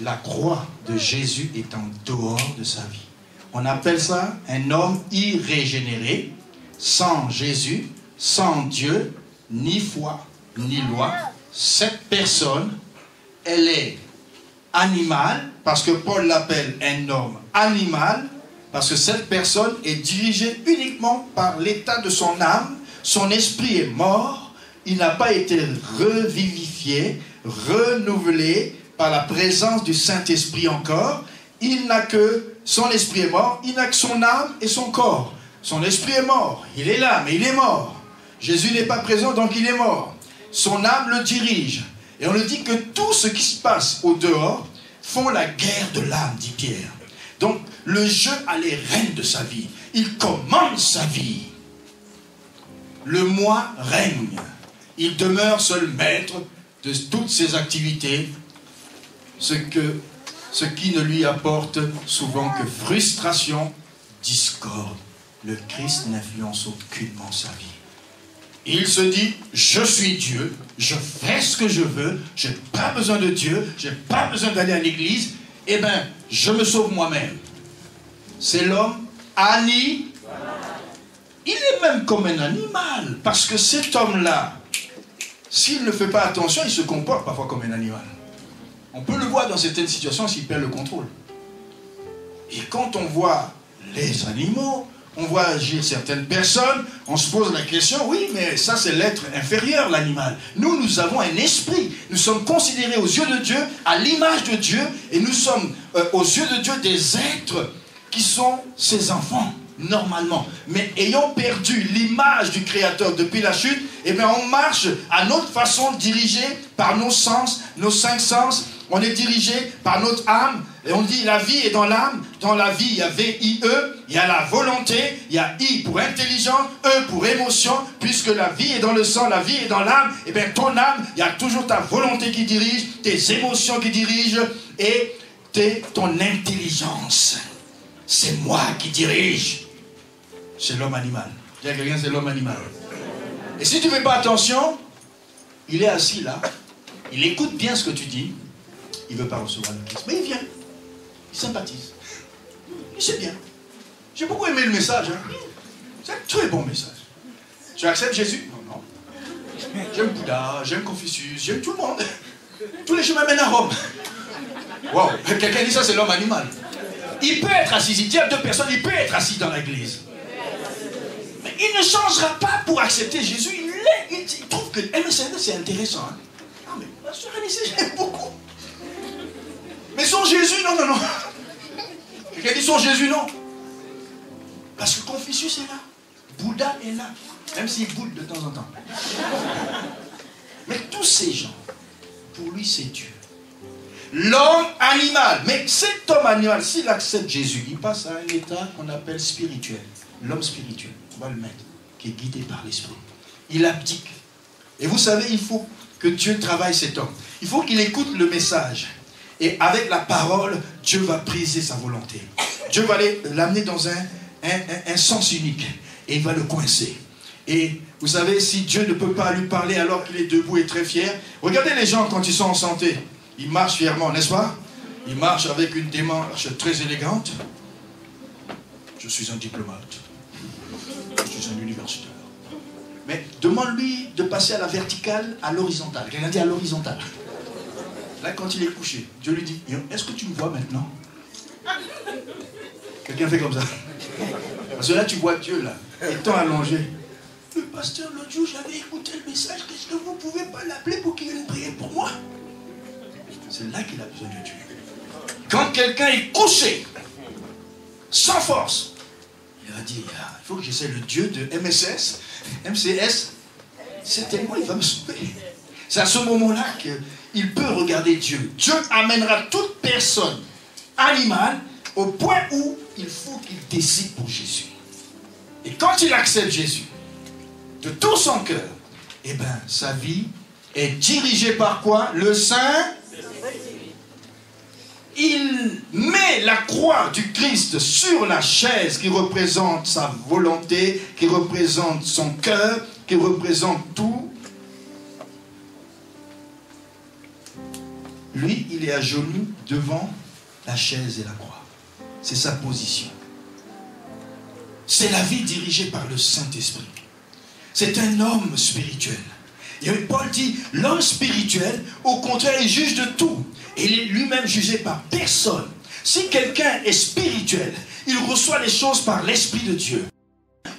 La croix de Jésus est en dehors de sa vie. On appelle ça un homme irrégénéré, sans Jésus, sans Dieu, ni foi, ni loi. Cette personne, elle est animale, parce que Paul l'appelle un homme animal, parce que cette personne est dirigée uniquement par l'état de son âme. Son esprit est mort, il n'a pas été revivifié, renouvelé, par la présence du Saint-Esprit encore. Il n'a que, son esprit est mort, il n'a que son âme et son corps. Son esprit est mort, il est là, mais il est mort. Jésus n'est pas présent, donc il est mort. Son âme le dirige. Et on le dit que tout ce qui se passe au dehors font la guerre de l'âme, dit Pierre. Donc, le jeu a les rênes de sa vie. Il commande sa vie. Le moi règne. Il demeure seul maître de toutes ses activités. Ce qui ne lui apporte souvent que frustration, discorde. Le Christ n'influence aucunement sa vie. Il se dit, je suis Dieu, je fais ce que je veux, je n'ai pas besoin de Dieu, je n'ai pas besoin d'aller à l'église, eh bien, je me sauve moi-même. C'est l'homme animal. Il est même comme un animal, parce que cet homme-là, s'il ne fait pas attention, il se comporte parfois comme un animal. On peut le voir dans certaines situations s'il perd le contrôle. Et quand on voit les animaux, on voit agir certaines personnes, on se pose la question, oui, mais ça c'est l'être inférieur, l'animal. Nous, nous avons un esprit. Nous sommes considérés aux yeux de Dieu, à l'image de Dieu, et nous sommes aux yeux de Dieu des êtres qui sont ses enfants, normalement. Mais ayant perdu l'image du Créateur depuis la chute, eh bien on marche à notre façon, dirigé par nos sens, nos 5 sens. On est dirigé par notre âme. Et on dit la vie est dans l'âme. Dans la vie, il y a V-I-E. Il y a la volonté. Il y a I pour intelligence. E pour émotion. Puisque la vie est dans le sang, la vie est dans l'âme. Et bien ton âme, il y a toujours ta volonté qui dirige, tes émotions qui dirigent et ton intelligence. C'est moi qui dirige. C'est l'homme animal. Il y a quelqu'un, c'est l'homme animal. Et si tu ne fais pas attention, il est assis là. Il écoute bien ce que tu dis. Il ne veut pas recevoir le Christ. Mais il vient. Il sympathise. Il sait bien. J'ai beaucoup aimé le message. Hein. C'est un très bon message. Tu acceptes Jésus? Non, non. J'aime Bouddha, j'aime Confucius, j'aime tout le monde. Tous les chemins mènent à Rome. Wow. Quelqu'un dit ça, c'est l'homme animal. Il peut être assis. Il y a 2 personnes, il peut être assis dans l'église. Mais il ne changera pas pour accepter Jésus. Il trouve que MSN, c'est intéressant. Hein. Ah, mais la sœur Anissé, j'aime beaucoup. Mais son Jésus, non, non, non. Quelqu'un dit son Jésus, non. Parce que Confucius est là. Bouddha est là. Même s'il boude de temps en temps. Mais tous ces gens, pour lui, c'est Dieu. L'homme animal. Mais cet homme animal, s'il accepte Jésus, il passe à un état qu'on appelle spirituel. L'homme spirituel, on va le mettre, qui est guidé par l'esprit. Il abdique. Et vous savez, il faut que Dieu travaille cet homme. Il faut qu'il écoute le message. Et avec la parole, Dieu va briser sa volonté. Dieu va l'amener dans un sens unique. Et il va le coincer. Et vous savez, si Dieu ne peut pas lui parler alors qu'il est debout et très fier, regardez les gens quand ils sont en santé. Ils marchent fièrement, n'est-ce pas? Ils marchent avec une démarche très élégante. Je suis un diplomate. Je suis un universitaire. Mais demande-lui de passer à la verticale, à l'horizontale. Quelqu'un dit à l'horizontale. Là, quand il est couché, Dieu lui dit, est-ce que tu me vois maintenant? Quelqu'un fait comme ça. Parce que là, tu vois Dieu, là, étant allongé. Le pasteur, l'autre jour, j'avais écouté le message. Qu'est-ce que vous ne pouvez pas l'appeler pour qu'il vienne prier pour moi? C'est là qu'il a besoin de Dieu. Quand quelqu'un est couché, sans force, il va dire, il faut que j'essaie le Dieu de MCS, certainement il va me sauver. C'est à ce moment-là qu'il peut regarder Dieu. Dieu amènera toute personne animale au point où il faut qu'il décide pour Jésus. Et quand il accepte Jésus, de tout son cœur, eh bien, sa vie est dirigée par quoi? Le Saint. Il met la croix du Christ sur la chaise qui représente sa volonté, qui représente son cœur, qui représente tout. Lui, il est à genoux devant la chaise et la croix. C'est sa position. C'est la vie dirigée par le Saint-Esprit. C'est un homme spirituel. Et Paul dit, l'homme spirituel, au contraire, il juge de tout. Et il est lui-même jugé par personne. Si quelqu'un est spirituel, il reçoit les choses par l'Esprit de Dieu.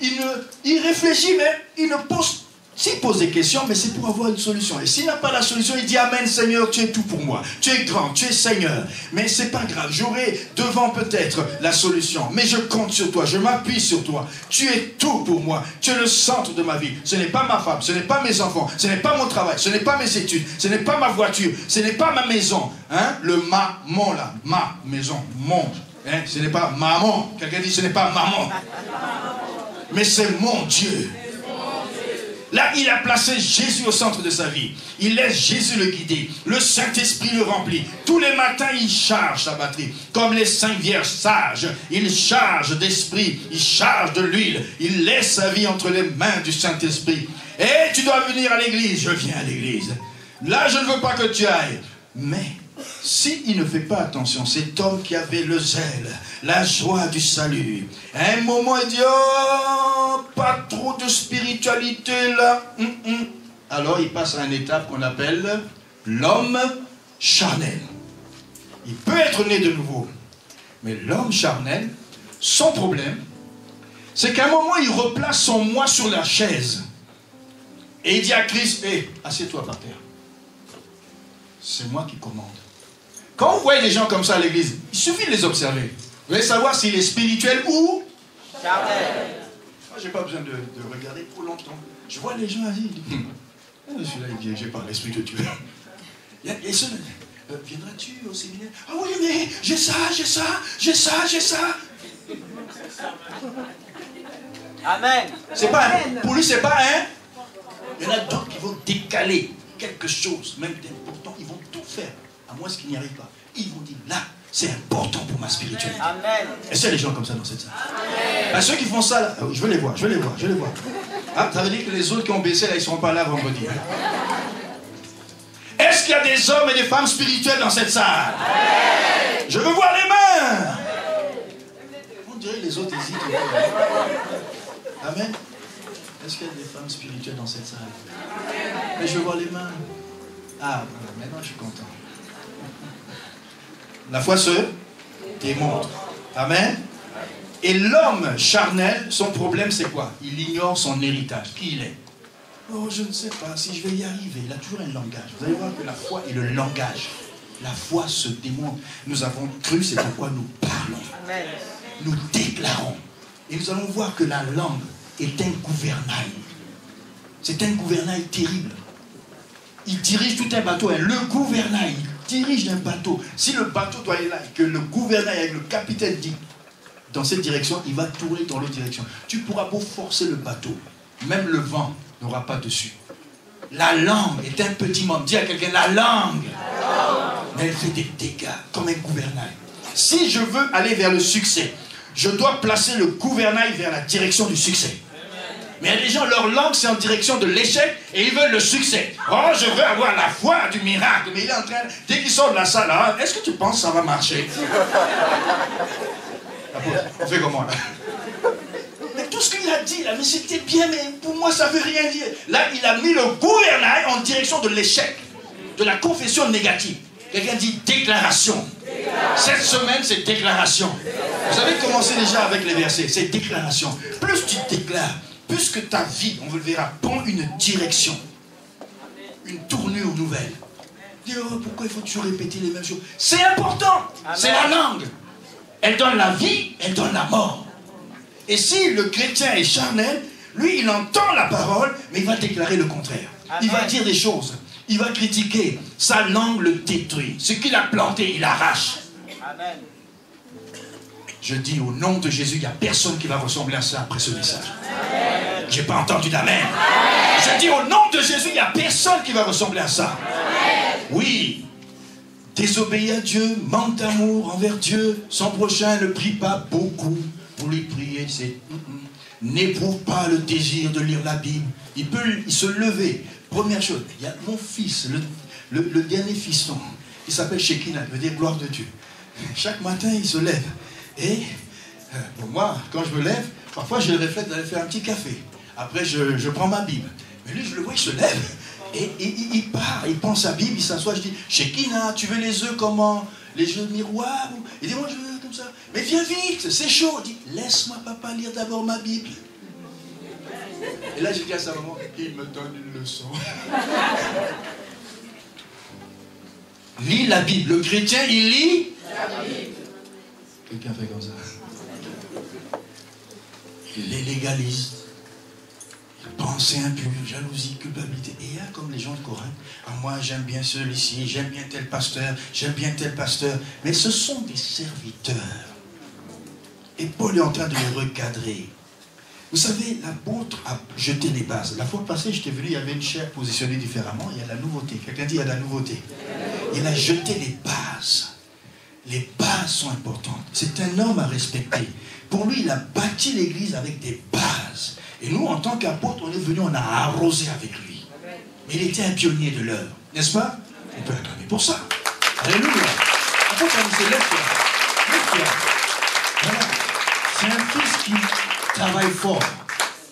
Il réfléchit, mais il ne pose... S'il pose des questions, mais c'est pour avoir une solution. Et s'il n'a pas la solution, il dit, Amen Seigneur, tu es tout pour moi. Tu es grand, tu es Seigneur. Mais c'est pas grave, j'aurai devant peut-être la solution. Mais je compte sur toi, je m'appuie sur toi. Tu es tout pour moi. Tu es le centre de ma vie. Ce n'est pas ma femme, ce n'est pas mes enfants, ce n'est pas mon travail, ce n'est pas mes études, ce n'est pas ma voiture, ce n'est pas ma maison. Hein? Le mon là, ma maison, mon. Hein? Ce n'est pas maman. Quelqu'un dit, ce n'est pas maman. Mais c'est mon Dieu. Là, il a placé Jésus au centre de sa vie. Il laisse Jésus le guider. Le Saint-Esprit le remplit. Tous les matins, il charge sa batterie. Comme les 5 vierges sages, il charge d'esprit, il charge de l'huile. Il laisse sa vie entre les mains du Saint-Esprit. Et tu dois venir à l'église. Je viens à l'église. Là, je ne veux pas que tu ailles. Mais, s'il ne fait pas attention, cet homme qui avait le zèle, la joie du salut, à un moment il dit, oh, pas trop de spiritualité là. Alors il passe à une étape qu'on appelle l'homme charnel. Il peut être né de nouveau, mais l'homme charnel, son problème, c'est qu'à un moment il replace son moi sur la chaise. Et il dit à Christ, hé, assieds-toi par terre. C'est moi qui commande. Quand vous voyez des gens comme ça à l'église, il suffit de les observer. Vous allez savoir s'il est spirituel ou charnel. Moi, je n'ai pas besoin de regarder trop longtemps. Je vois les gens assis, je dis, celui-là, il dit, j'ai pas l'esprit de Dieu. Il y a ceux, viendras-tu au séminaire? Ah oui, mais j'ai ça. Amen. C'est pas, pour lui, c'est pas un. Il y en a d'autres qui vont décaler quelque chose, même d'important, ils vont tout faire, à moins qu'ils n'y arrivent pas. Ils vont dire, là, c'est important pour ma spiritualité. Amen. Et c'est les gens comme ça dans cette salle. Ben, ceux qui font ça, là, je veux les voir. Ah, ça veut dire que les autres qui ont baissé, là, ils ne seront pas là vendredi. Est-ce qu'il y a des hommes et des femmes spirituels dans cette salle? Je veux voir les mains. On dirait que les autres hésitent. Amen. Est-ce qu'il y a des femmes spirituelles dans cette salle? Mais je veux voir les mains. Ah, voilà, maintenant je suis content. La foi se démontre. Amen. Et l'homme charnel, son problème c'est quoi? Il ignore son héritage. Qui il est? Oh, je ne sais pas si je vais y arriver. Il a toujours un langage. Vous allez voir que la foi est le langage. La foi se démontre. Nous avons cru, c'est pourquoi nous parlons. Amen. Nous déclarons. Et nous allons voir que la langue est un gouvernail. C'est un gouvernail terrible. Il dirige tout un bateau. Le gouvernail, il dirige un bateau. Si le bateau doit aller là, et que le gouvernail avec le capitaine dit dans cette direction, il va tourner dans l'autre direction. Tu pourras beau forcer le bateau. Même le vent n'aura pas dessus. La langue est un petit membre. Dis à quelqu'un, la langue. Mais elle fait des dégâts, comme un gouvernail. Si je veux aller vers le succès, je dois placer le gouvernail vers la direction du succès. Mais il y a des gens, leur langue, c'est en direction de l'échec et ils veulent le succès. Oh, je veux avoir la foi du miracle. Mais il est en train, dès qu'il sort de la salle, hein, est-ce que tu penses que ça va marcher? On fait comment là? Mais tout ce qu'il a dit là, mais c'était bien, mais pour moi ça veut rien dire. Là, il a mis le gouvernail en direction de l'échec, de la confession négative. Quelqu'un dit déclaration. Cette semaine, c'est déclaration. Vous avez commencé déjà avec les versets, c'est déclaration. Plus tu déclares, plus que ta vie, on le verra, prend une direction, une tournure nouvelle. Dis, oh, pourquoi il faut toujours répéter les mêmes choses? C'est important, c'est la langue. Elle donne la vie, elle donne la mort. Et si le chrétien est charnel, lui, il entend la parole, mais il va déclarer le contraire. Il va dire des choses, il va critiquer, sa langue le détruit. Ce qu'il a planté, il arrache. Amen. Je dis au nom de Jésus, il n'y a personne qui va ressembler à ça après ce message. Je n'ai pas entendu d'amen. Je dis au nom de Jésus, il n'y a personne qui va ressembler à ça. Oui, désobéir à Dieu, manque d'amour envers Dieu, son prochain ne prie pas beaucoup. Pour lui prier, c'est n'éprouve pas le désir de lire la Bible. Il peut se lever. Première chose, il y a mon fils, le dernier fiston, il s'appelle Shekinah, il veut dire gloire de Dieu. Chaque matin, il se lève. Et pour moi, quand je me lève, parfois j'ai le réflexe d'aller faire un petit café. Après, je prends ma Bible. Mais lui, je le vois, il se lève. Et il part, il prend sa Bible, il s'assoit. Je dis, Shekinah, tu veux les œufs comment? Les œufs miroirs? Il dit, moi, je veux comme ça. Mais viens vite, c'est chaud. Il dit, laisse-moi, papa, lire d'abord ma Bible. Et là, j'ai dit à sa maman, il me donne une leçon. Lis la Bible. Le chrétien, il lit la Bible. Quelqu'un fait comme ça. Il les légalise. Pensée impure, jalousie, culpabilité. Et il y a comme les gens de Corinthe. Ah, moi, j'aime bien celui-ci, j'aime bien tel pasteur, j'aime bien tel pasteur. Mais ce sont des serviteurs. Et Paul est en train de les recadrer. Vous savez, l'apôtre a jeté les bases. La fois passée, j'étais venu, il y avait une chaire positionnée différemment. Il y a de la nouveauté. Quelqu'un dit, il y a de la nouveauté. Il a jeté les bases. Les bases sont importantes. C'est un homme à respecter. Pour lui, il a bâti l'église avec des bases. Et nous, en tant qu'apôtres, on est venus, on a arrosé avec lui. Mais il était un pionnier de l'heure. N'est-ce pas? On peut acclamer pour ça. Alléluia. Apôtre, on se lève. Voilà. C'est un fils qui travaille fort.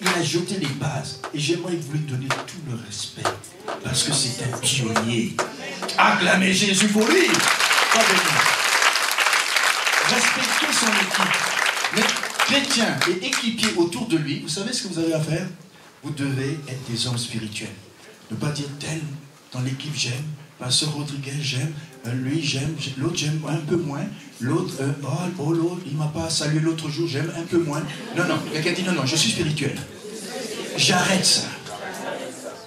Il a jeté les bases. Et j'aimerais vous lui donner tout le respect. Parce que c'est un pionnier. Acclamez Jésus pour lui. Respectez son équipe. Mais chrétien et équipier autour de lui, vous savez ce que vous avez à faire? Vous devez être des hommes spirituels. Ne pas dire tel dans l'équipe j'aime, Pasteur Rodriguez j'aime, lui j'aime, l'autre j'aime un peu moins, l'autre, l'autre il ne m'a pas salué l'autre jour, j'aime un peu moins. Non, non, quelqu'un dit non, je suis spirituel. J'arrête ça.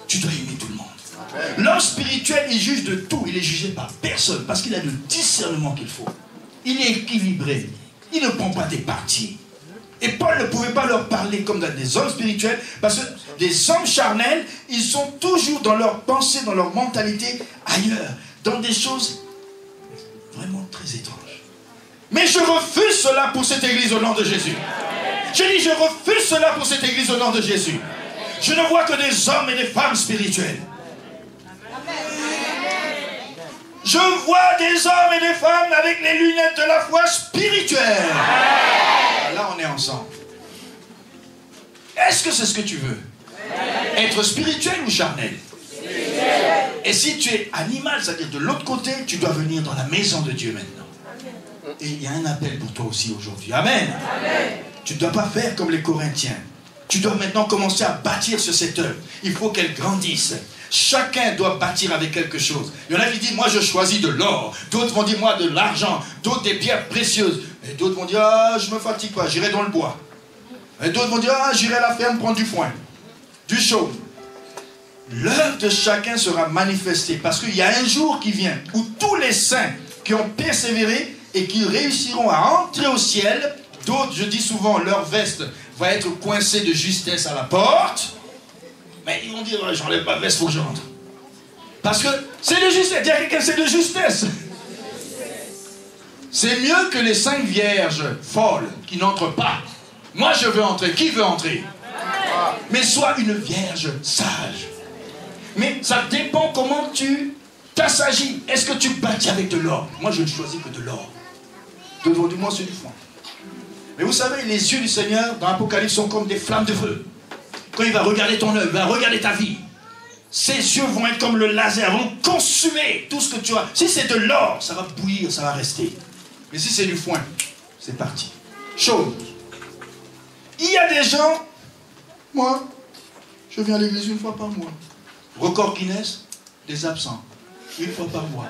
Tu dois aimer tout le monde. L'homme spirituel, il juge de tout, il est jugé par personne, parce qu'il a le discernement qu'il faut. Il est équilibré. Il ne prend pas des partis. Et Paul ne pouvait pas leur parler comme des hommes spirituels, parce que des hommes charnels, ils sont toujours dans leur pensée, dans leur mentalité, ailleurs, dans des choses vraiment très étranges. Mais je refuse cela pour cette église au nom de Jésus. Je dis, je refuse cela pour cette église au nom de Jésus. Je ne vois que des hommes et des femmes spirituels. Je vois des hommes et des femmes avec les lunettes de la foi spirituelle. Là, on est ensemble. Est-ce que c'est ce que tu veux? Être spirituel ou charnel? Et si tu es animal, c'est-à-dire de l'autre côté, tu dois venir dans la maison de Dieu maintenant. Et il y a un appel pour toi aussi aujourd'hui. Amen. Tu ne dois pas faire comme les Corinthiens. Tu dois maintenant commencer à bâtir sur cette œuvre. Il faut qu'elle grandisse. Chacun doit bâtir avec quelque chose. Il y en a qui disent, moi je choisis de l'or. D'autres vont dire, moi de l'argent. D'autres des pierres précieuses. Et d'autres vont dire, ah, je me fatigue pas, j'irai dans le bois. Et d'autres vont dire, ah, j'irai à la ferme prendre du foin, du chaud. L'œuvre de chacun sera manifestée. Parce qu'il y a un jour qui vient où tous les saints qui ont persévéré et qui réussiront à entrer au ciel, d'autres, je dis souvent, leur veste va être coincée de justesse à la porte. Mais ils vont dire, ouais, j'enlève ma veste, il faut que je rentre. Parce que c'est de justesse. Dis à quelqu'un, c'est de justesse. C'est mieux que les 5 vierges folles qui n'entrent pas. Moi, je veux entrer. Qui veut entrer? Mais sois une vierge sage. Mais ça dépend comment tu t'assagis. Est-ce que tu bâtis avec de l'or? Moi, je ne choisis que de l'or. Devant du moins, c'est du foin. Mais vous savez, les yeux du Seigneur, dans l'Apocalypse, sont comme des flammes de feu. Quand il va regarder ton œuvre, il va regarder ta vie, ses yeux vont être comme le laser, vont consumer tout ce que tu as. Si c'est de l'or, ça va bouillir, ça va rester. Mais si c'est du foin, c'est parti. Chose. Il y a des gens, moi, je viens à l'église une fois par mois. Record Guinness, des absents. Une fois par mois.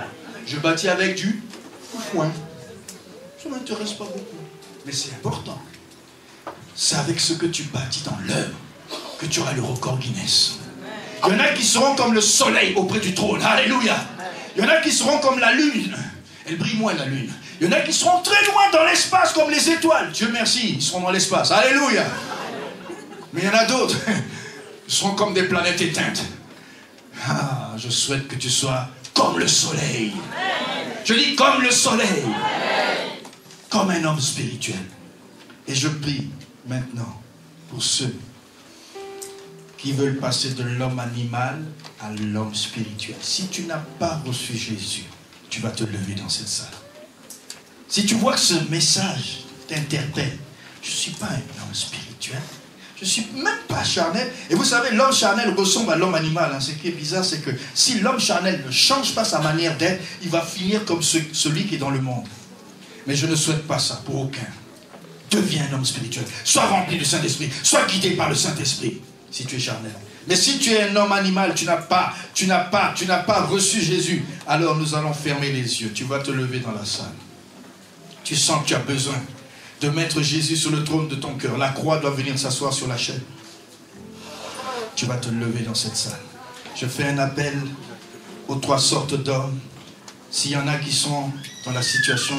Je bâtis avec du foin. Ça ne m'intéresse pas beaucoup. Mais c'est important. C'est avec ce que tu bâtis dans l'œuvre que tu auras le record Guinness. Il y en a qui seront comme le soleil auprès du trône. Alléluia. Il y en a qui seront comme la lune. Elle brille moins, la lune. Il y en a qui seront très loin dans l'espace comme les étoiles. Dieu merci, ils seront dans l'espace. Alléluia. Mais il y en a d'autres. Ils seront comme des planètes éteintes. Ah, je souhaite que tu sois comme le soleil. Je dis comme le soleil. Comme un homme spirituel. Et je prie maintenant pour ceux qui veulent passer de l'homme animal à l'homme spirituel. Si tu n'as pas reçu Jésus, tu vas te lever dans cette salle. Si tu vois que ce message t'interpelle, je ne suis pas un homme spirituel, je ne suis même pas charnel. Et vous savez, l'homme charnel ressemble à l'homme animal. Ce qui est bizarre, c'est que si l'homme charnel ne change pas sa manière d'être, il va finir comme celui qui est dans le monde. Mais je ne souhaite pas ça pour aucun. Deviens un homme spirituel. Sois rempli du Saint-Esprit. Sois guidé par le Saint-Esprit. Si tu es charnel. Mais si tu es un homme animal, tu n'as pas reçu Jésus, alors nous allons fermer les yeux. Tu vas te lever dans la salle. Tu sens que tu as besoin de mettre Jésus sur le trône de ton cœur. La croix doit venir s'asseoir sur la chaîne. Tu vas te lever dans cette salle. Je fais un appel aux 3 sortes d'hommes. S'il y en a qui sont dans la situation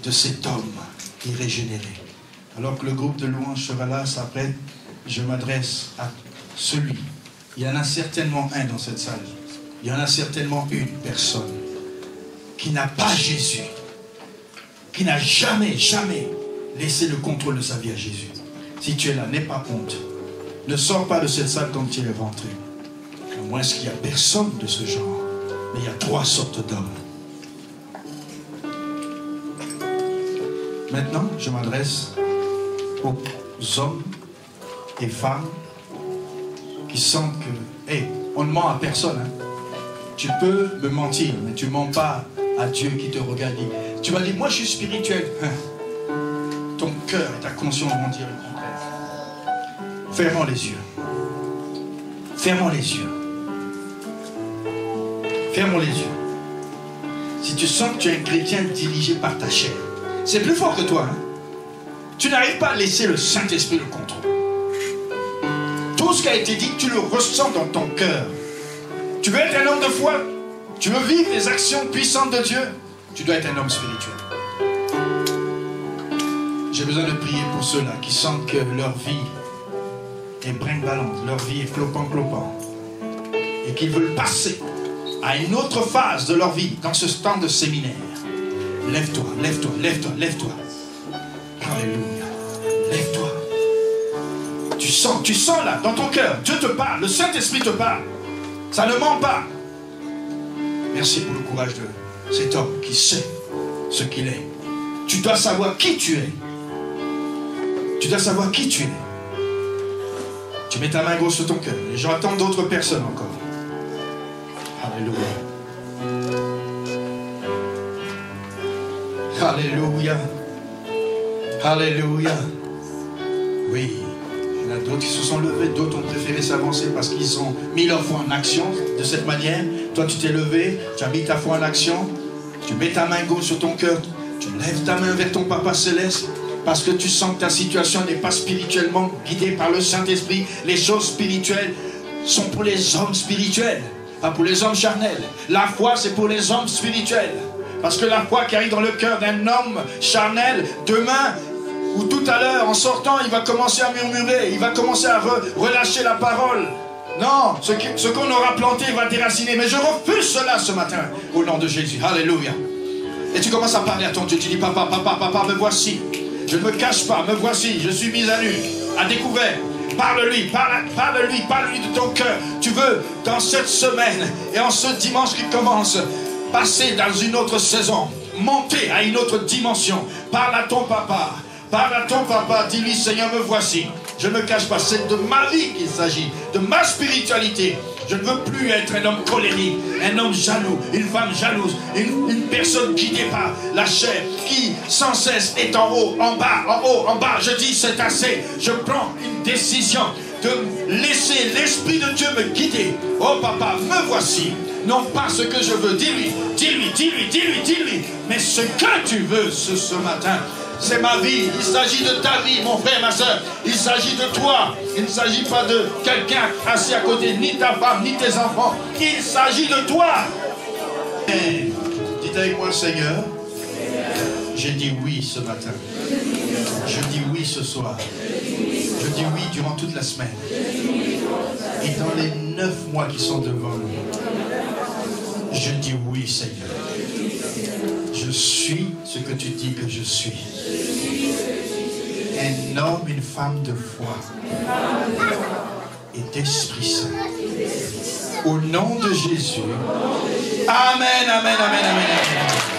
de cet homme qui est régénéré. Alors que le groupe de louanges sera là, s'apprête, je m'adresse à celui. Il y en a certainement un dans cette salle. Il y en a certainement une personne qui n'a pas Jésus. Qui n'a jamais laissé le contrôle de sa vie à Jésus. Si tu es là, n'aie pas honte. Ne sors pas de cette salle comme tu es rentré. À moins qu'il n'y a personne de ce genre. Mais il y a 3 sortes d'hommes. Maintenant, je m'adresse aux hommes et femmes qui sentent que, hey, on ne ment à personne. Hein. Tu peux me mentir, mais tu ne mens pas à Dieu qui te regarde. Tu vas dire, moi je suis spirituel. Hein. Ton cœur et ta conscience vont dire le contraire. Fermons les yeux. Fermons les yeux. Fermons les yeux. Si tu sens que tu es un chrétien dirigé par ta chair, c'est plus fort que toi. Hein? Tu n'arrives pas à laisser le Saint-Esprit le contrôle. Tout ce qui a été dit, tu le ressens dans ton cœur. Tu veux être un homme de foi? Tu veux vivre les actions puissantes de Dieu? Tu dois être un homme spirituel. J'ai besoin de prier pour ceux-là qui sentent que leur vie est brinque-ballante, leur vie est clopant-clopant, et qu'ils veulent passer à une autre phase de leur vie dans ce temps de séminaire. Lève-toi, lève-toi, lève-toi, lève-toi. Alléluia. Lève-toi. Tu sens là, dans ton cœur, Dieu te parle, le Saint-Esprit te parle. Ça ne ment pas. Merci pour le courage de cet homme qui sait ce qu'il est. Tu dois savoir qui tu es. Tu dois savoir qui tu es. Tu mets ta main gauche sur ton cœur. Et j'entends d'autres personnes encore. Alléluia. Alléluia. Alléluia. Oui. Il y en a d'autres qui se sont levés. D'autres ont préféré s'avancer parce qu'ils ont mis leur foi en action de cette manière. Toi, tu t'es levé. Tu as mis ta foi en action. Tu mets ta main gauche sur ton cœur. Tu lèves ta main vers ton Papa Céleste. Parce que tu sens que ta situation n'est pas spirituellement guidée par le Saint-Esprit. Les choses spirituelles sont pour les hommes spirituels, pas pour les hommes charnels. La foi, c'est pour les hommes spirituels. Parce que la foi qui arrive dans le cœur d'un homme charnel, demain ou tout à l'heure, en sortant, il va commencer à murmurer, il va commencer à relâcher la parole. Non, ce qu'on aura planté va déraciner. Mais je refuse cela ce matin. Au nom de Jésus. Alléluia. Et tu commences à parler à ton Dieu. Tu dis, papa, papa, papa, me voici. Je ne me cache pas, me voici. Je suis mis à nu, à découvert. Parle-lui, parle-lui de ton cœur. Tu veux, dans cette semaine et en ce dimanche qui commence, passer dans une autre saison, monter à une autre dimension. Parle à ton papa. Parle à ton papa. Dis-lui, Seigneur, me voici. Je ne me cache pas, c'est de ma vie qu'il s'agit, de ma spiritualité. Je ne veux plus être un homme colérique, un homme jaloux, une femme jalouse, une personne guidée par la chair, qui sans cesse est en haut, en bas, en haut, en bas. Je dis c'est assez. Je prends une décision de laisser l'Esprit de Dieu me guider. Oh papa, me voici. Non pas ce que je veux, dis-lui, mais ce que tu veux ce matin. C'est ma vie, il s'agit de ta vie, mon frère, ma soeur. Il s'agit de toi. Il ne s'agit pas de quelqu'un assis à côté, ni ta femme, ni tes enfants. Il s'agit de toi. Et dites avec moi, Seigneur, j'ai dit oui ce matin. Je dis oui ce soir. Je dis oui durant toute la semaine. Et dans les 9 mois qui sont devant nous, je dis oui, Seigneur. Je suis ce que tu dis que je suis. Un homme, une femme de foi et d'Esprit Saint. Au nom de Jésus. Amen, amen, amen, amen, amen.